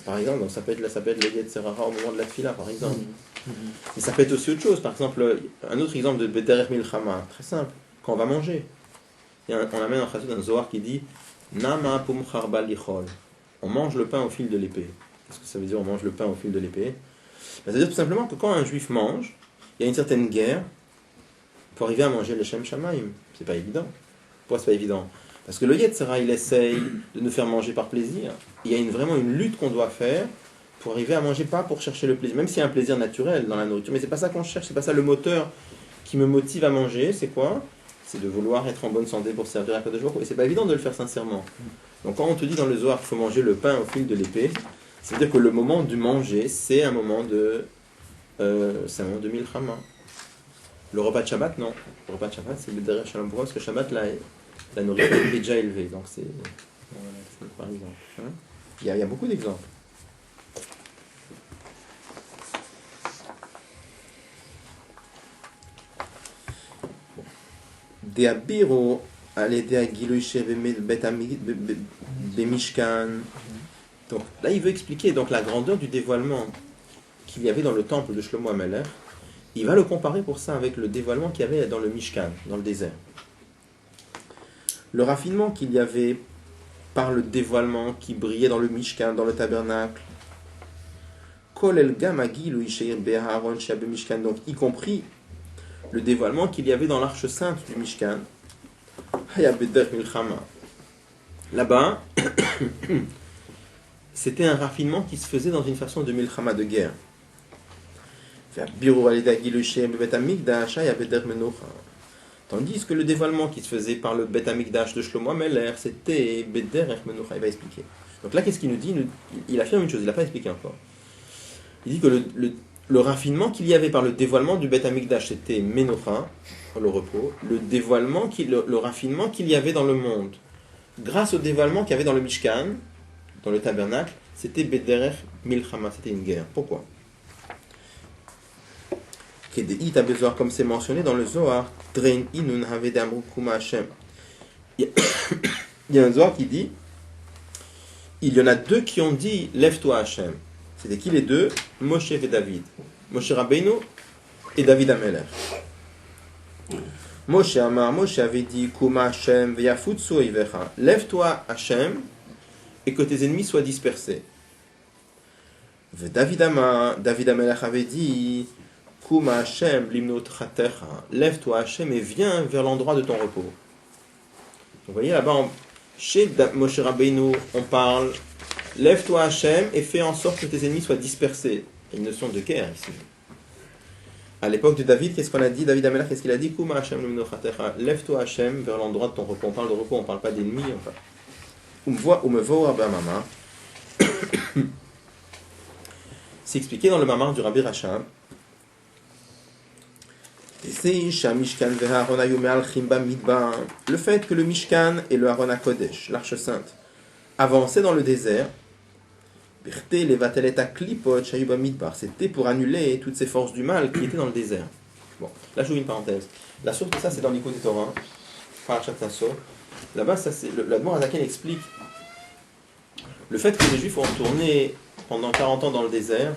Par exemple, ça peut être le Yetzirah au moment de la tefila, par exemple. Mais ça peut être aussi autre chose. Par exemple, un autre exemple de Bederech Milchama, très simple, quand on va manger. On amène un chassid d'un Zohar qui dit Nama pum charbal lichol. On mange le pain au fil de l'épée. Qu'est-ce que ça veut dire, on mange le pain au fil de l'épée? Ça veut dire tout simplement que quand un juif mange, il y a une certaine guerre pour arriver à manger le Shem Shamaim. C'est pas évident. Pourquoi c'est pas évident? Parce que le Yetzirah, il essaye de nous faire manger par plaisir. Il y a vraiment une lutte qu'on doit faire pour arriver à manger, pas pour chercher le plaisir. Même s'il y a un plaisir naturel dans la nourriture, mais c'est pas ça qu'on cherche, c'est pas ça le moteur qui me motive à manger, c'est quoi? C'est de vouloir être en bonne santé pour servir à Kadosh Baruch Hu. Et c'est pas évident de le faire sincèrement. Donc quand on te dit dans le Zohar qu'il faut manger le pain au fil de l'épée, c'est-à-dire que le moment du manger, c'est un moment de Milchama. Le repas de Shabbat, non. Le repas de Shabbat, c'est le derrière Shalom. Pourquoi? Parce que Shabbat, la nourriture est déjà élevée. Donc c'est par exemple. Hein? Il y a beaucoup d'exemples. De'abiru al-yedei hagilui shebet b'mishkan. Donc là, il veut expliquer donc la grandeur du dévoilement qu'il y avait dans le temple de Shlomo HaMelech. Il va le comparer pour ça avec le dévoilement qu'il y avait dans le Mishkan, dans le désert. Le raffinement qu'il y avait par le dévoilement qui brillait dans le Mishkan, dans le tabernacle. Kol el gam hagilui she'Aaron she'b'mishkan. Donc y compris le dévoilement qu'il y avait dans l'arche sainte du Mishkan. Là-bas, c'était un raffinement qui se faisait dans une façon de milchama, de guerre. Tandis que le dévoilement qui se faisait par le Bet Amikdash de Shlomo HaMelech, c'était Bederech Menucha. Il va expliquer. Donc là, qu'est-ce qu'il nous dit? Il affirme une chose, il n'a pas expliqué encore. Il dit que le raffinement qu'il y avait par le dévoilement du Bet Amikdash, c'était Menucha, le repos. Le raffinement qu'il y avait dans le monde, grâce au dévoilement qu'il y avait dans le Mishkan, dans le tabernacle, c'était Bederech Milchama, c'était une guerre. Pourquoi? Comme c'est mentionné dans le Zohar, il y a un Zohar qui dit, il y en a deux qui ont dit lève-toi Hachem. C'était qui les deux? Moshe et David. Moshe Rabbeinu et David Amelech. Moshe avait dit Kuma Hachem v'yafutsu oivecha. Lève-toi Hachem et que tes ennemis soient dispersés. David Amelech avait dit Kuma Hashem limnot chatecha. Lève-toi Hashem et viens vers l'endroit de ton repos. Donc, vous voyez là-bas, chez Moshe Rabbeinu, on parle lève-toi Hashem et fais en sorte que tes ennemis soient dispersés. Il y a une notion de guerre ici. À l'époque de David, qu'est-ce qu'on a dit? David Amelech, qu'est-ce qu'il a dit? Kuma Hashem limnot chatecha. Lève-toi Hashem vers l'endroit de ton repos. On parle de repos, on ne parle pas d'ennemis. C'est expliqué dans le mamar du Rabbi Rachab. Le fait que le Mishkan et le Aron HaKodesh, l'arche sainte, avançaient dans le désert, c'était pour annuler toutes ces forces du mal qui étaient dans le désert. Bon, là j'ouvre une parenthèse. La source de ça c'est dans l'Ikot Torah, Parashat Naso. Là-bas, l'Admor Azaken explique le fait que les Juifs ont tourné pendant 40 ans dans le désert.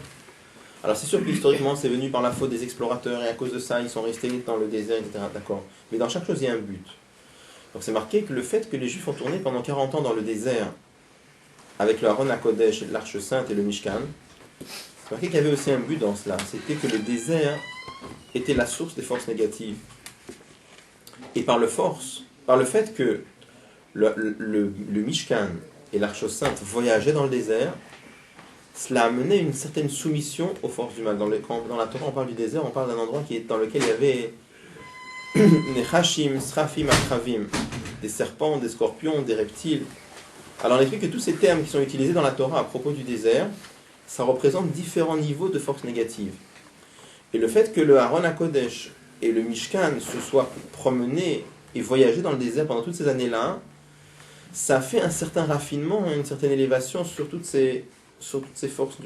Alors c'est sûr que historiquement c'est venu par la faute des explorateurs et à cause de ça ils sont restés dans le désert, etc. D'accord. Mais dans chaque chose il y a un but. Donc c'est marqué que le fait que les Juifs ont tourné pendant 40 ans dans le désert avec le Aron HaKodesh, l'Arche Sainte et le Mishkan, c'est marqué qu'il y avait aussi un but dans cela. C'était que le désert était la source des forces négatives. Et par le fait que le Mishkan et l'Arche Sainte voyageaient dans le désert, cela amenait une certaine soumission aux forces du mal. Dans la Torah, on parle du désert, on parle d'un endroit dans lequel il y avait des chashim, srafim, akravim, des serpents, des scorpions, des reptiles. Alors on explique que tous ces termes qui sont utilisés dans la Torah à propos du désert, ça représente différents niveaux de force négative. Et le fait que le Aaron HaKodesh et le Mishkan se soient promenés et voyagés dans le désert pendant toutes ces années-là, ça fait un certain raffinement, une certaine élévation sur toutes ces forces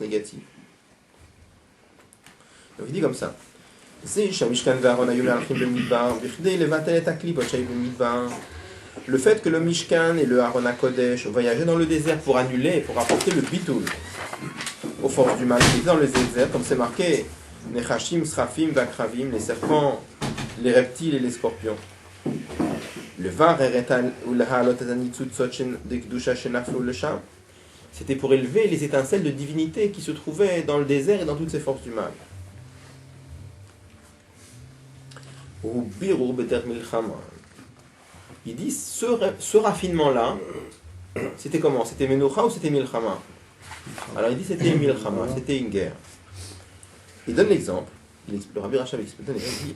négatives. Donc il dit comme ça. Le fait que le Mishkan et le Aaron HaKodesh voyageaient dans le désert pour annuler, pour apporter le bitul aux forces du mal qui étaient dans le désert, comme c'est marqué, Nechashim, Srafim, Vakravim, les serpents, les reptiles et les scorpions. Le var c'était pour élever les étincelles de divinité qui se trouvaient dans le désert et dans toutes ces forces du mal. Il dit, ce raffinement-là, c'était comment? C'était Menucha ou c'était Milchama? Alors il dit c'était Milchama, c'était une guerre. Il donne l'exemple, le Rabbi Rachab explique, il dit,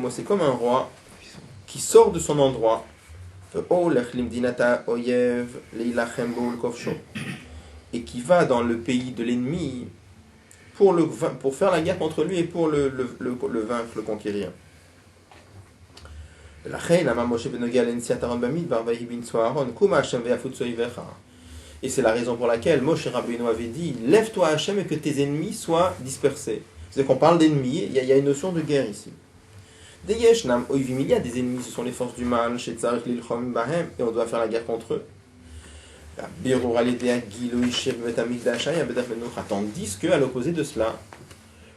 c'est comme un roi qui sort de son endroit, et qui va dans le pays de l'ennemi pour faire la guerre contre lui et pour le vaincre, le conquérir. Et c'est la raison pour laquelle Moshe Rabbeinu avait dit, lève-toi Hachem et que tes ennemis soient dispersés. C'est qu'on parle d'ennemis, il y a une notion de guerre ici. Il y a des ennemis, ce sont les forces du mal, et on doit faire la guerre contre eux. Tandis qu'à l'opposé de cela,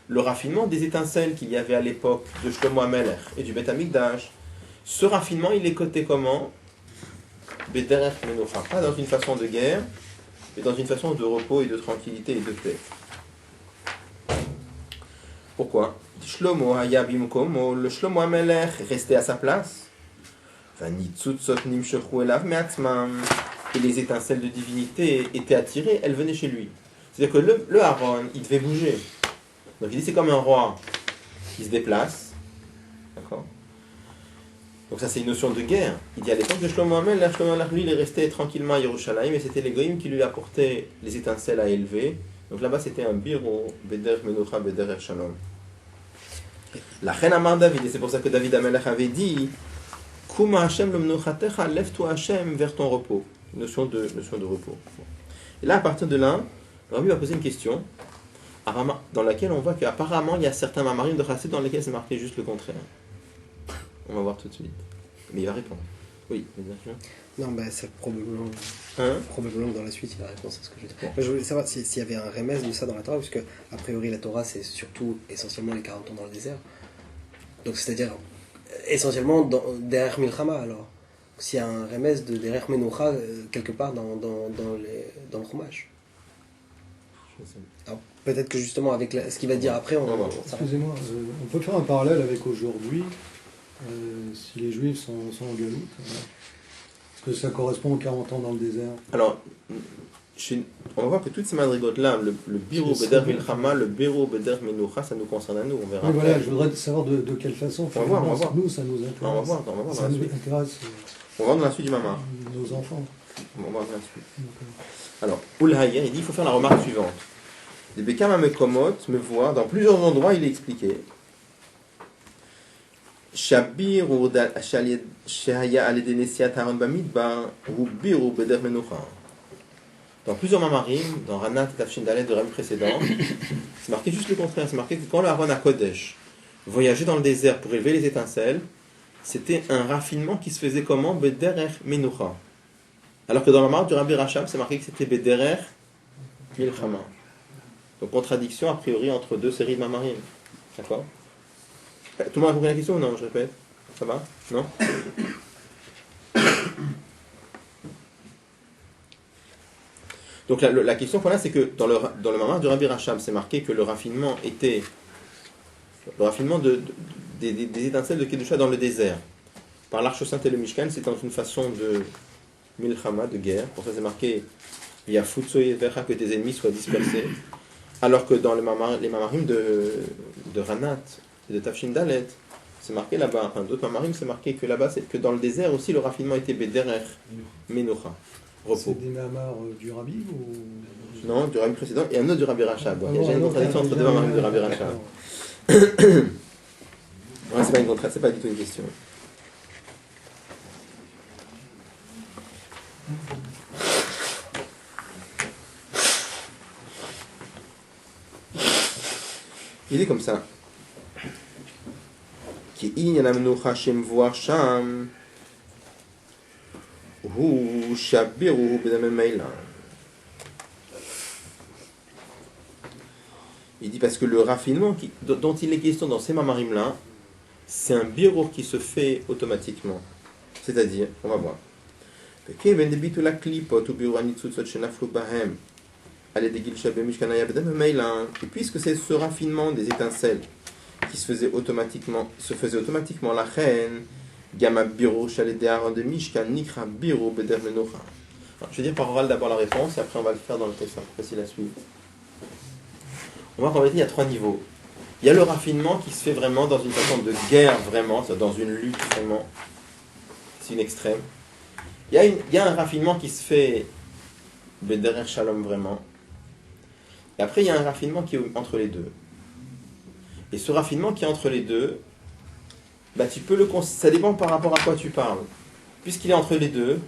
le raffinement des étincelles qu'il y avait à l'époque de Shlomo HaMelech et du Beth Amikdash, ce raffinement, il est coté comment? Pas dans une façon de guerre, mais dans une façon de repos et de tranquillité et de paix. Pourquoi? Le Shlomo HaMelech restait à sa place. Et les étincelles de divinité étaient attirées, elles venaient chez lui. C'est-à-dire que le Aaron, il devait bouger. Donc il dit c'est comme un roi qui se déplace. D'accord? Donc ça c'est une notion de guerre. Il dit à l'époque de Shlomo HaMelech, lui il est resté tranquillement à Yerushalayim, et c'était les goïms qui lui apportaient les étincelles à élever. Donc là-bas c'était un biro, Beder Menucha, Beder Shalom. La reine Amar David, et c'est pour ça que David HaMelech avait dit Kuma Hashem le Menuchatecha, lève-toi Hashem vers ton repos. Notion de repos. Et là à partir de là, Rabbi va poser une question dans laquelle on voit qu'apparemment il y a certains mamarim de Chassid dans lesquels c'est marqué juste le contraire. On va voir tout de suite. Mais il va répondre. Oui, bien sûr. Non, bah, c'est probablement que dans la suite, il va répondre à ce que je dis. Bon. Je voulais savoir s'il y avait un remède de ça dans la Torah, puisque, a priori, la Torah, c'est surtout, essentiellement, les 40 ans dans le désert. Donc, c'est-à-dire, essentiellement, derrière Milchama, alors. S'il y a un remède de derrière Menucha, quelque part, dans le Chumash. Alors, peut-être que, justement, avec ce qu'il va dire après, on va voir. Excusez-moi, on peut faire un parallèle avec aujourd'hui. Si les Juifs sont en galoute, est-ce que ça correspond aux 40 ans dans le désert? Alors, on va voir que toutes ces madrigotes-là, le Biro Beder Milchama, le Biro Beder Menucha, ça nous concerne à nous, on verra. Oui, voilà, je voudrais savoir de quelle façon. On va voir. Nous, ça nous intéresse. On va voir dans ça la nous suite. intéresse On va voir dans la suite du Mamar. nos enfants. On va voir dans la suite. Alors, Ulhayer, il dit il faut faire la remarque suivante. Les Bekam Mekomot me voient, dans plusieurs endroits, il est expliqué. Shabir ou Shahaya al-Edenesiat Haron Bamidbar ou Bir ou Beder Menucha. Dans plusieurs mamarim, dans Ranat et Tafshin Dalet de Rabbi précédent, c'est marqué juste le contraire. C'est marqué que quand le Aaron HaKodesh voyageait dans le désert pour élever les étincelles, c'était un raffinement qui se faisait comment? Bederer Menucha. Alors que dans la marque du Rabbi Rachab, c'est marqué que c'était Bederer Milchama. Donc contradiction a priori entre deux séries de mamarim. D'accord? Tout le monde a compris la question ou non? Je répète. Ça va? Non? Donc la question qu'on a, c'est que dans le mamar du Rabbi Rachab, c'est marqué que le raffinement était des étincelles de Kedusha dans le désert. Par l'Arche Sainte et le Mishkan, c'est dans une façon de milchama, de guerre. Pour ça, c'est marqué Yafutso Yevecha, que tes ennemis soient dispersés. Alors que dans les mamarim de Ranat et de Tafshin Dalet, c'est marqué là-bas, enfin d'autres mamarim, c'est marqué que là-bas, c'est que dans le désert aussi, le raffinement était bederer, menocha, repos. C'est des mamars du Rabbi ou... Non, du rabbi précédent et un autre du rabbi Rachab. Donc il y a déjà une Alors, contradiction entre deux mamarim du rabbi Rachab. D'accord. Ouais, c'est pas une contradiction, c'est pas du tout une question. Il est comme ça. Qui inyanamnucha shem voir sham hu shabiru bedamem meila. Il dit parce que le raffinement dont il est question dans ces mamarim là, c'est un birour qui se fait automatiquement. C'est-à-dire, on va voir. Et puisque c'est ce raffinement des étincelles qui se faisait automatiquement la reine, Gamma Biro Chaledéaran de Mishkan Nikra Biro Beder Menocha. Je vais dire par oral d'abord la réponse et après on va le faire dans le texte, facile à suivre. On va voir qu'il y a 3 niveaux. Il y a le raffinement qui se fait vraiment dans une façon de guerre, vraiment, dans une lutte vraiment. C'est une extrême. Il y a un raffinement qui se fait Bederer Shalom vraiment. Et après, il y a un raffinement qui est entre les deux. Et ce raffinement qui est entre les deux, bah, ça dépend par rapport à quoi tu parles. Puisqu'il est entre les deux,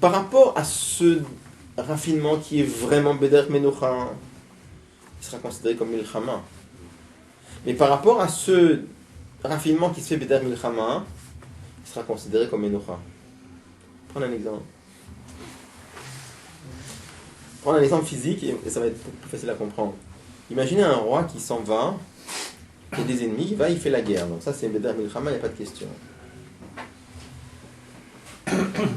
par rapport à ce raffinement qui est vraiment Beder Menocha, il sera considéré comme Milchama. Mais par rapport à ce raffinement qui se fait Beder Milchama, il sera considéré comme Menocha. Prends un exemple. Prends un exemple physique et ça va être plus facile à comprendre. Imaginez un roi qui s'en va, il y a des ennemis, il fait la guerre. Donc ça c'est Beder Milchama, il n'y a pas de question.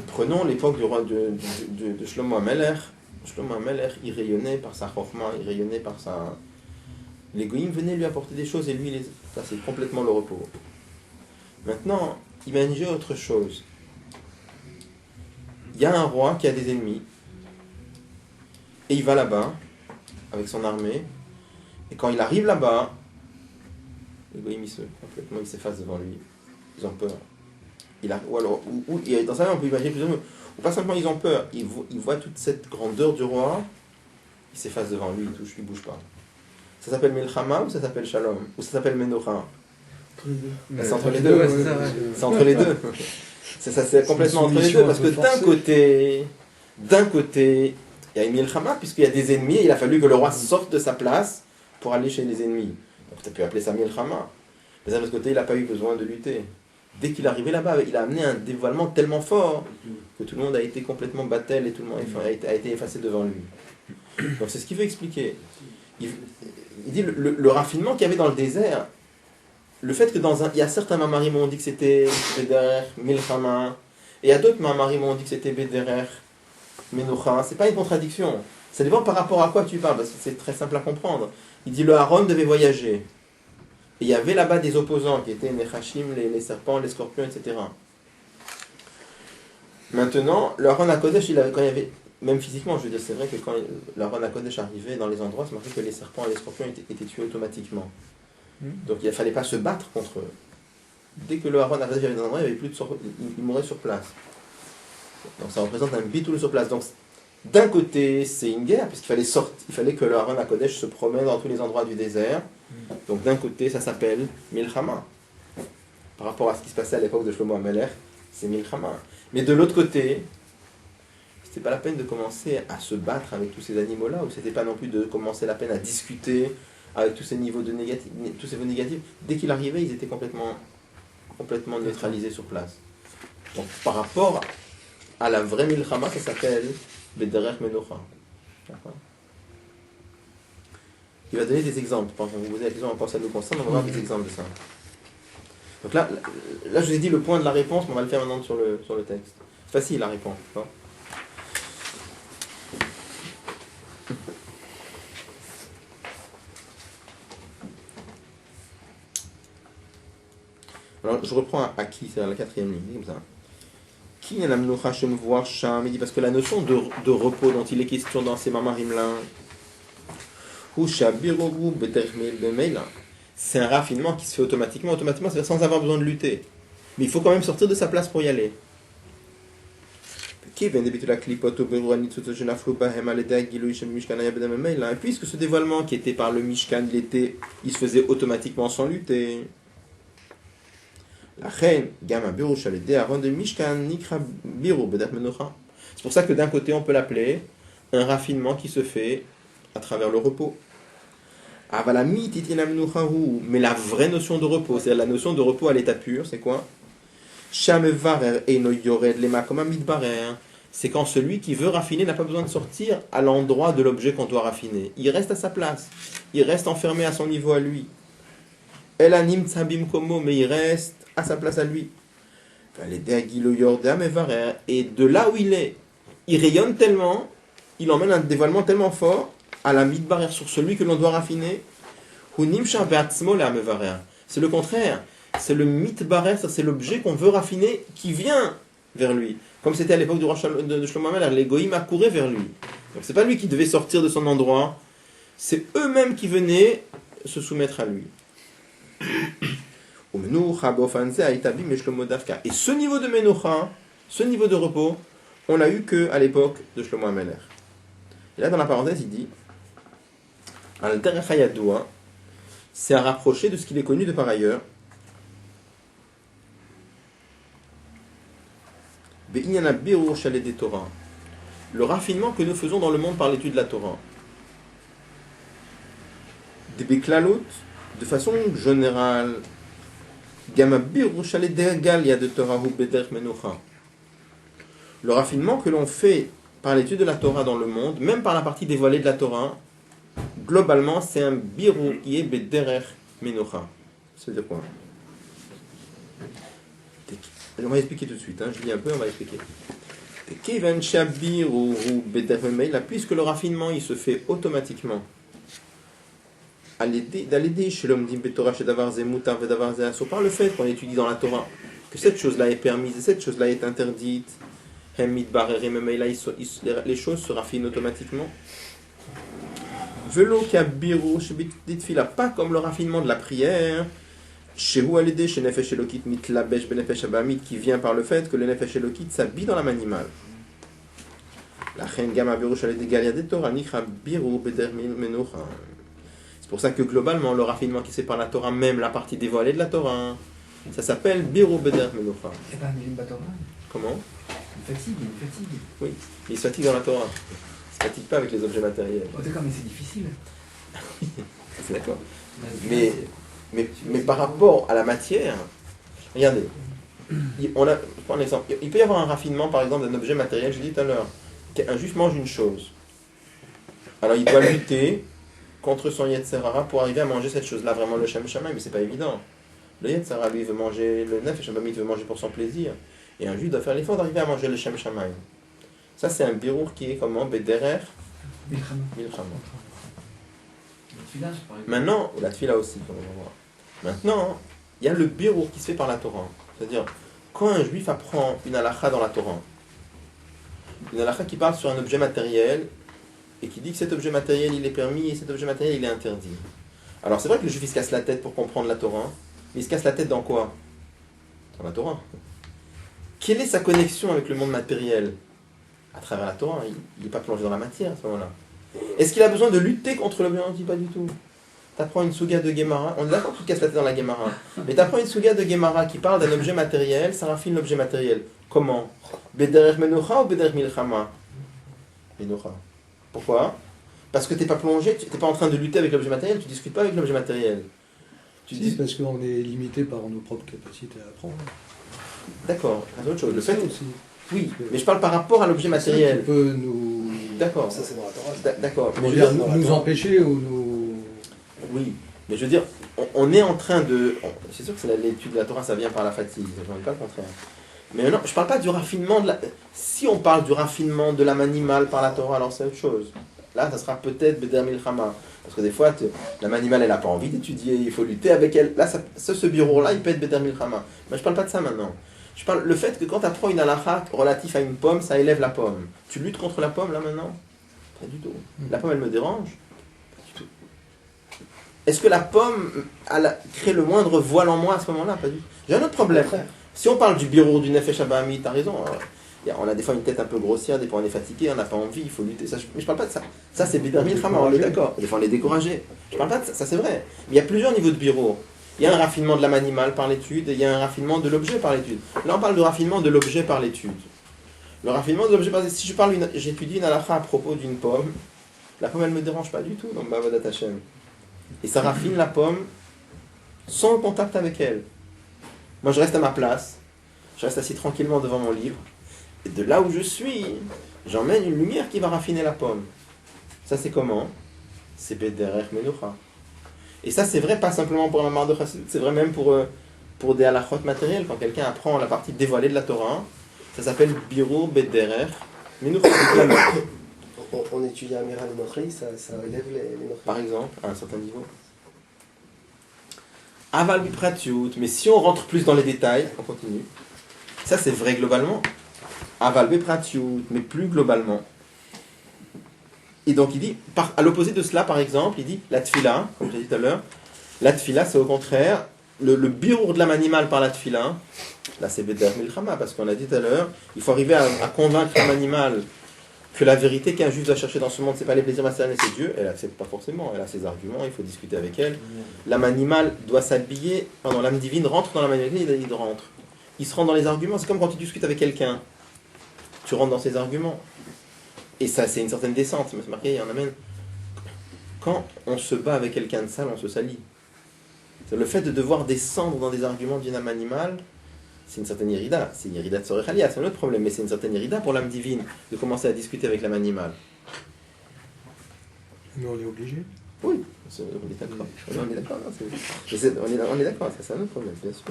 Prenons l'époque du roi de Shlomo HaMelech. Shlomo HaMelech, il rayonnait par sa chokhma, il rayonnait par sa... Les goïms venaient lui apporter des choses et lui, ça c'est complètement le repos. Maintenant, imaginez autre chose. Il y a un roi qui a des ennemis et il va là-bas avec son armée et quand il arrive là-bas, les goïms complètement ils s'effacent devant lui, ils ont peur. Dans ça on peut imaginer plusieurs mots. Ou pas simplement ils ont peur, ils voient toute cette grandeur du roi, ils s'effacent devant lui, il bouge pas. Ça s'appelle Milchama ou ça s'appelle Shalom ou ça s'appelle Menocha? C'est entre les deux. C'est entre les deux. C'est complètement entre les deux parce que d'un côté, il y a une Milchama puisqu'il y a des ennemis et il a fallu que le roi sorte de sa place pour aller chez les ennemis. Donc tu as pu appeler ça Milchama. Mais d'un autre côté, il n'a pas eu besoin de lutter. Dès qu'il est arrivé là-bas, il a amené un dévoilement tellement fort que tout le monde a été complètement battel et tout le monde a été effacé devant lui. Donc c'est ce qu'il veut expliquer. Il dit le raffinement qu'il y avait dans le désert, le fait que il y a certains mamarim ont dit que c'était Bederer, Milchama, et il y a d'autres mamarim ont dit que c'était Bederer, Menocha, c'est pas une contradiction. Ça dépend par rapport à quoi tu parles, parce que c'est très simple à comprendre. Il dit le Aaron devait voyager. Et il y avait là-bas des opposants qui étaient les Nechashim, les serpents, les scorpions, etc. Maintenant, le Aaron HaKodesh, quand il y avait, même physiquement, je veux dire, c'est vrai que quand le Aaron HaKodesh arrivait dans les endroits, c'est marqué que les serpents et les scorpions étaient tués automatiquement. Donc il ne fallait pas se battre contre eux. Dès que le Aaron HaKodesh arrivait dans un endroit, il mourait sur place. Donc ça représente un bitoul sur place. Donc d'un côté, c'est une guerre, puisqu'il fallait que le Aaron HaKodesh se promène dans tous les endroits du désert. Donc d'un côté, ça s'appelle Milchama. Par rapport à ce qui se passait à l'époque de Shlomo HaMelech, c'est Milchama. Mais de l'autre côté, c'était pas la peine de commencer à se battre avec tous ces animaux-là, ou c'était pas non plus de commencer la peine à discuter avec tous ces niveaux de négatifs. Dès qu'il arrivait, ils étaient complètement neutralisés sur place. Donc par rapport à la vraie Milchama, ça s'appelle Bederer Menocha. D'accord. Il va donner des exemples. Quand vous posez la question, ça nous concerne, on va voir des exemples de ça. Donc là, je vous ai dit le point de la réponse, mais on va le faire maintenant sur le texte. Facile à répondre. D'accord. Alors, je reprends à qui, c'est à la 4e ligne, comme ça. Qui est la Menocha Shemvoar Sham? Il dit parce que la notion de repos dont il est question dans ces mamarim-là, c'est un raffinement qui se fait automatiquement, c'est-à-dire sans avoir besoin de lutter. Mais il faut quand même sortir de sa place pour y aller. Et puisque ce dévoilement qui était par le Mishkan, il se faisait automatiquement sans lutter. C'est pour ça que d'un côté on peut l'appeler un raffinement qui se fait à travers le repos. Mais la vraie notion de repos, c'est-à-dire la notion de repos à l'état pur, c'est quoi? C'est quand celui qui veut raffiner n'a pas besoin de sortir à l'endroit de l'objet qu'on doit raffiner. Il reste à sa place. Il reste enfermé à son niveau à lui. Mais il reste à sa place à lui. Et de là où il rayonne tellement, il emmène un dévoilement tellement fort à la midbarer sur celui que l'on doit raffiner. C'est le contraire. C'est le mitbarer, c'est l'objet qu'on veut raffiner qui vient vers lui. Comme c'était à l'époque de Shlomo HaMelech, les goïms accouraient vers lui. Donc c'est pas lui qui devait sortir de son endroit, c'est eux-mêmes qui venaient se soumettre à lui. Et ce niveau de Menucha, ce niveau de repos, on l'a eu qu'à l'époque de Shlomo HaMelech. Et là dans la parenthèse il dit Al-Derech HaYadoua, c'est à rapprocher de ce qu'il est connu de par ailleurs. Le raffinement que nous faisons dans le monde par l'étude de la Torah. De façon générale, le raffinement que l'on fait par l'étude de la Torah dans le monde, même par la partie dévoilée de la Torah, globalement, c'est un birou qui est bederech menucha. Ça veut dire quoi? On va expliquer tout de suite, je lis un peu, on va expliquer. Puisque le raffinement il se fait automatiquement par le fait qu'on étudie dans la Torah que cette chose-là est permise et cette chose-là est interdite, les choses se raffinent automatiquement. Pas comme le raffinement de la prière, qui vient par le fait que le Nefesh Elokit s'habille dans l'âme animale. C'est pour ça que globalement, le raffinement qui se fait par la Torah, même la partie dévoilée de la Torah, ça s'appelle Biru Beder Menucha. C'est pas un Milim Batorah. Comment? Une fatigue. Oui, il se fatigue dans la Torah. Il ne se fatigue pas avec les objets matériels. Oh, d'accord, mais c'est difficile. C'est d'accord. Mais par rapport à la matière, regardez, je prends un exemple. Il peut y avoir un raffinement, par exemple, d'un objet matériel, je l'ai dit tout à l'heure. Un juif mange une chose. Alors il doit lutter contre son Yetzer Hara pour arriver à manger cette chose-là, vraiment le Shem Shamayim, mais c'est pas évident. Le Yetzer Hara, lui, veut manger le Nefesh Habamit, veut manger pour son plaisir. Et un juif doit faire l'effort d'arriver à manger le Shem Shamayim. Ça, c'est un birour qui est comment? Bederer Milchama. Maintenant, la tfila aussi, comme on va voir. Maintenant, il y a le birour qui se fait par la Torah. C'est-à-dire, quand un juif apprend une halakha dans la Torah, une halakha qui parle sur un objet matériel et qui dit que cet objet matériel il est permis et cet objet matériel il est interdit. Alors c'est vrai que le juif il se casse la tête pour comprendre la Torah, mais il se casse la tête dans quoi? Dans la Torah. Quelle est sa connexion avec le monde matériel? À travers la Torah, il n'est pas plongé dans la matière à ce moment-là. Est-ce qu'il a besoin de lutter contre l'objet? On dit pas du tout. Tu apprends une souga de Gemara, on est d'accord que tu te casses la tête dans la Gemara, mais tu apprends une souga de Gemara qui parle d'un objet matériel, ça raffine l'objet matériel. Comment? Bederech Menucha ou Bederech Milchama? Menucha. Pourquoi? Parce que tu n'es pas plongé, tu n'es pas en train de lutter avec l'objet matériel, tu ne discutes pas avec l'objet matériel. C'est parce qu'on est limité par nos propres capacités à apprendre. D'accord, c'est autre chose. Le fait aussi. Oui, mais je parle par rapport à l'objet matériel. Qui peut nous... D'accord. Ça, c'est dans la Torah. D'accord. Mais nous empêcher ou nous... Oui, mais je veux dire, on est en train de... C'est sûr que l'étude de la Torah, ça vient par la fatigue, je ne dis pas le contraire. Mais non, je ne parle pas du raffinement de la... Si on parle du raffinement de l'âme animale par la Torah, alors c'est autre chose. Là, ça sera peut-être Beder Milchama. Parce que des fois, l'âme animale, elle n'a pas envie d'étudier, il faut lutter avec elle. Là, ce bureau-là, il peut être Beder Milchama. Mais je ne parle pas de ça maintenant. Je parle le fait que quand tu apprends une halakha relative à une pomme, ça élève la pomme. Tu luttes contre la pomme, là, maintenant? Pas du tout. La pomme, elle me dérange? Pas du tout. Est-ce que la pomme crée le moindre voile en moi à ce moment-là? Pas du tout. J'ai un autre problème. Si on parle du birour du nefesh abami, t'as raison. On a des fois une tête un peu grossière, des fois on est fatigué, on n'a pas envie, il faut lutter. Mais je parle pas de ça. Ça c'est Bidar Milchama, on est d'accord. Des fois on est découragé. Je parle pas de ça, ça c'est vrai. Mais il y a plusieurs niveaux de birour. Il y a un raffinement de l'âme animale par l'étude et il y a un raffinement de l'objet par l'étude. Là on parle de raffinement de l'objet par l'étude. Le raffinement de l'objet par l'étude. Si j'étudie une halakha à propos d'une pomme, la pomme elle me dérange pas du tout dans Bavodat Hashem. Et ça raffine la pomme sans contact avec elle. Moi je reste à ma place, je reste assis tranquillement devant mon livre. Et de là où je suis, j'emmène une lumière qui va raffiner la pomme. Ça c'est comment? C'est Bederech Menucha. Et ça c'est vrai pas simplement pour la marre de Chassidut, c'est vrai même pour des halachot matériels. Quand quelqu'un apprend la partie dévoilée de la Torah, ça s'appelle Birur Bederech Menucha. On étudie Amiral et Nochri, ça élève les Nochri. Par exemple, à un certain niveau. Aval Bipratiut, mais si on rentre plus dans les détails, on continue. Ça c'est vrai globalement. Aval Bipratiut, mais plus globalement. Et donc il dit, à l'opposé de cela par exemple, il dit la tfila, comme j'ai dit tout à l'heure, la tfila c'est au contraire le birour de l'âme animale par la tfila. Là c'est Beder Milchama, parce qu'on a dit tout à l'heure, il faut arriver à convaincre l'âme animale que la vérité qu'un juif doit chercher dans ce monde, c'est pas les plaisirs matériels, c'est Dieu. Elle accepte pas forcément, elle a ses arguments, il faut discuter avec elle. L'âme animale doit s'habiller, pardon, l'âme divine rentre dans l'âme animale, il rentre. Il se rend dans les arguments, c'est comme quand tu discutes avec quelqu'un. Tu rentres dans ses arguments. Et ça, c'est une certaine descente. C'est marqué, il y en a même. Quand on se bat avec quelqu'un de sale, on se salit. C'est le fait de devoir descendre dans des arguments d'une âme animale, c'est une certaine irida. C'est une irida de Sorechalia, c'est un autre problème, mais c'est une certaine irida pour l'âme divine de commencer à discuter avec l'âme animale. Mais on est obligé. Oui, on est d'accord. On est d'accord, on est d'accord, ça c'est un autre problème, bien sûr.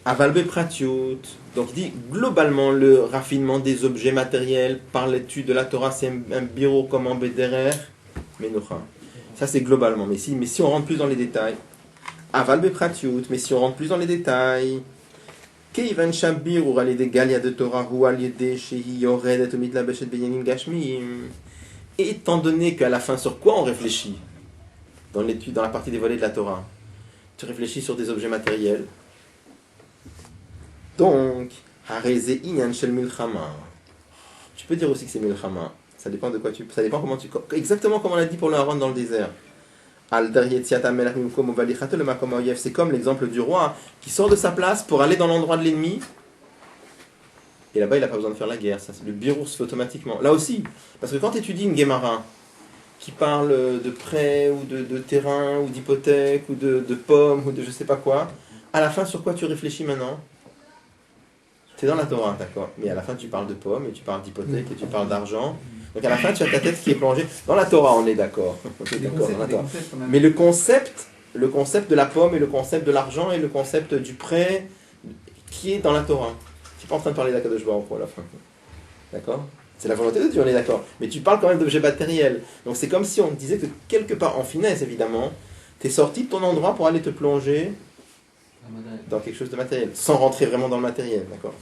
Avalbe Pratiut, donc il dit globalement le raffinement des objets matériels par l'étude de la Torah, c'est un bureau comme en Bederer, Menucha. Ça c'est globalement, mais si on rentre plus dans les détails, Avalbe Pratiut, mais si on rentre plus dans les détails, Keivan Shabir ou Alide Galia de Torah ou Alide Shehi Yored et Mitla Beshet Benyamin Gashmim, étant donné qu'à la fin sur quoi on réfléchit dans l'étude, dans la partie dévoilée de la Torah, tu réfléchis sur des objets matériels. Donc, Hareze Inyan Shel Milchama. Tu peux dire aussi que c'est Milchama. Ça dépend de quoi ça dépend comment exactement comme on l'a dit pour le Haron dans le désert. C'est comme l'exemple du roi qui sort de sa place pour aller dans l'endroit de l'ennemi. Et là-bas, il n'a pas besoin de faire la guerre. Ça, le birour se fait automatiquement. Là aussi, parce que quand tu étudies une Gemara qui parle de prêt ou de terrain ou d'hypothèque ou de pommes ou de je sais pas quoi, à la fin, sur quoi tu réfléchis maintenant? C'est dans la Torah, d'accord. Mais à la fin, tu parles de pommes, et tu parles d'hypothèque, et tu parles d'argent. Donc à la fin, tu as ta tête qui est plongée. Dans la Torah, on est d'accord. Mais le concept de la pomme, et le concept de l'argent, et le concept du prêt, qui est dans la Torah. Tu n'es pas en train de parler d'Akadosh Baruch Hu à la fin. D'accord? C'est la volonté de Dieu, on est d'accord. Mais tu parles quand même d'objets matériels. Donc c'est comme si on disait que quelque part, en finesse évidemment, tu es sorti de ton endroit pour aller te plonger dans quelque chose de matériel, sans rentrer vraiment dans le matériel, d'accord?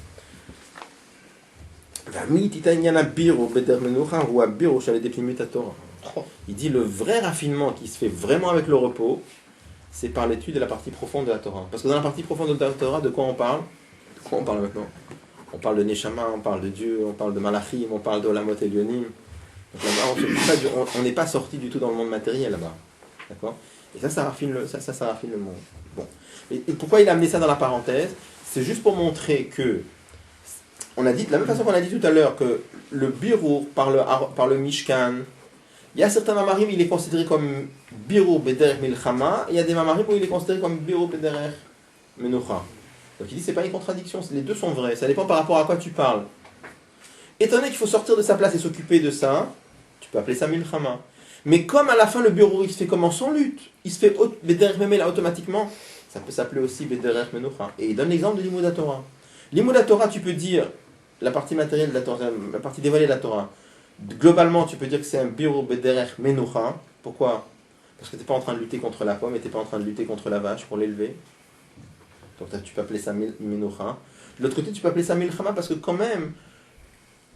Il dit le vrai raffinement qui se fait vraiment avec le repos, c'est par l'étude de la partie profonde de la Torah. Parce que dans la partie profonde de la Torah, de quoi on parle? De quoi on parle maintenant? On parle de Neshama, on parle de Dieu, on parle de Malachim, on parle de Olamot Elyonim. Donc là-bas, on n'est pas sorti du tout dans le monde matériel là-bas, d'accord? Et ça raffine le monde. Bon. Et pourquoi il a amené ça dans la parenthèse? C'est juste pour montrer que, on a dit, de la même façon qu'on a dit tout à l'heure, que le birour par le Mishkan, il y a certains mamarim, il est considéré comme birour bederech milchama, et il y a des mamarim où il est considéré comme birour bederech menucha. Donc il dit, c'est pas une contradiction, les deux sont vrais, ça dépend par rapport à quoi tu parles. Étant donné qu'il faut sortir de sa place et s'occuper de ça, tu peux appeler ça milchama. Mais comme à la fin le birour il se fait comme sans lutte, il se fait bederech memela automatiquement, ça peut s'appeler aussi Bederech Menucha. Et il donne l'exemple de Limud Torah. Limud Torah, tu peux dire la partie matérielle de la Torah, la partie dévoilée de la Torah. Globalement, tu peux dire que c'est un Birour Bederech Menucha. Pourquoi? Parce que tu n'es pas en train de lutter contre la pomme et tu n'es pas en train de lutter contre la vache pour l'élever. Donc tu peux appeler ça Menucha. De l'autre côté, tu peux appeler ça Milchama parce que quand même,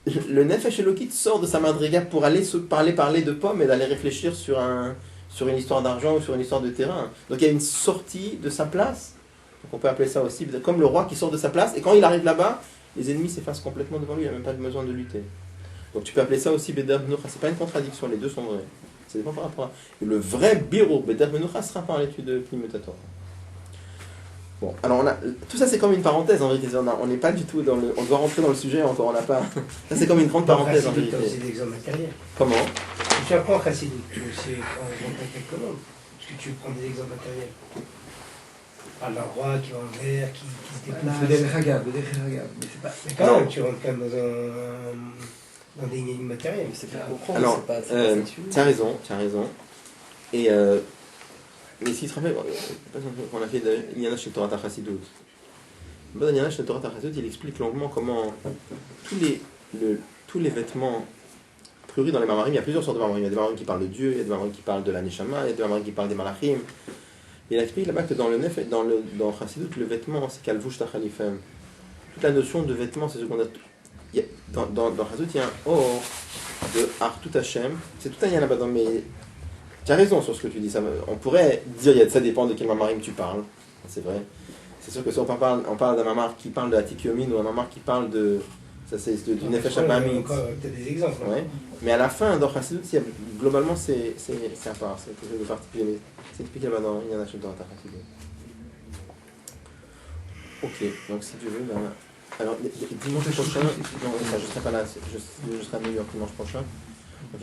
le Nefesh Elokit sort de sa madriga pour aller se parler de pommes et d'aller réfléchir sur une histoire d'argent ou sur une histoire de terrain. Donc il y a une sortie de sa place. Donc on peut appeler ça aussi comme le roi qui sort de sa place et quand il arrive là-bas, les ennemis s'effacent complètement devant lui, il n'a même pas besoin de lutter. Donc tu peux appeler ça aussi Beder Menucha. C'est pas une contradiction, les deux sont vrais. Ça dépend par rapport à... Le vrai Biro Beder Menucha sera par l'étude de Pnimiut Torah. Bon, alors tout ça c'est comme une parenthèse en vérité, on n'est pas du tout dans le... On doit rentrer dans le sujet encore, on n'a pas... Ça c'est comme une grande parenthèse en vérité. C'est des exemples matériels. Comment? Tu apprends chassidique, tu aussi en contact avec comment? Parce que tu prends des exemples matériels. Par le roi qui va en vert, qui se déplace. Mais c'est pas. Mais quand même, tu rentres quand même dans des lignes matérielles. Mais c'est pour comprendre, Alors, c'est pas sexuel. tu as raison. Et, mais si tu te rappelles, on a fait Yana chez Torah Chassidut. Dans Yana chez Torah Chassidut, il explique longuement comment tous les vêtements, a priori dans les mamarim, il y a plusieurs sortes de mamarim. Il y a des mamarim qui parlent de Dieu, il y a des mamarim qui parlent de la Neshama, il y a des mamarim qui parlent des malachim. Et il explique là-bas que dans Chassidut, le vêtement, c'est Kalvush Tachalifem. Toute la notion de vêtement, c'est ce qu'on a. Dans Chassidut, il y a un or de Artut Hashem. C'est tout un lien là-bas, mais tu as raison sur ce que tu dis. On pourrait dire, ça dépend de quel mamarim tu parles. C'est vrai. C'est sûr que si on parle d'un mamar qui parle de la Tikyomin ou un mamar qui parle de. Ça, c'est du Nefesh Abamit. Encore peut-être des exemples. Ouais. Mais à la fin, dans Chassidut, globalement, c'est à part. C'est quelque chose de particulier. C'est expliqué là-bas dans Yana chez Torah Chassidut. Ok, donc si tu veux, ben. Alors, dimanche prochain, non, ça, je ne serai pas là, je serai à New York dimanche prochain. Donc,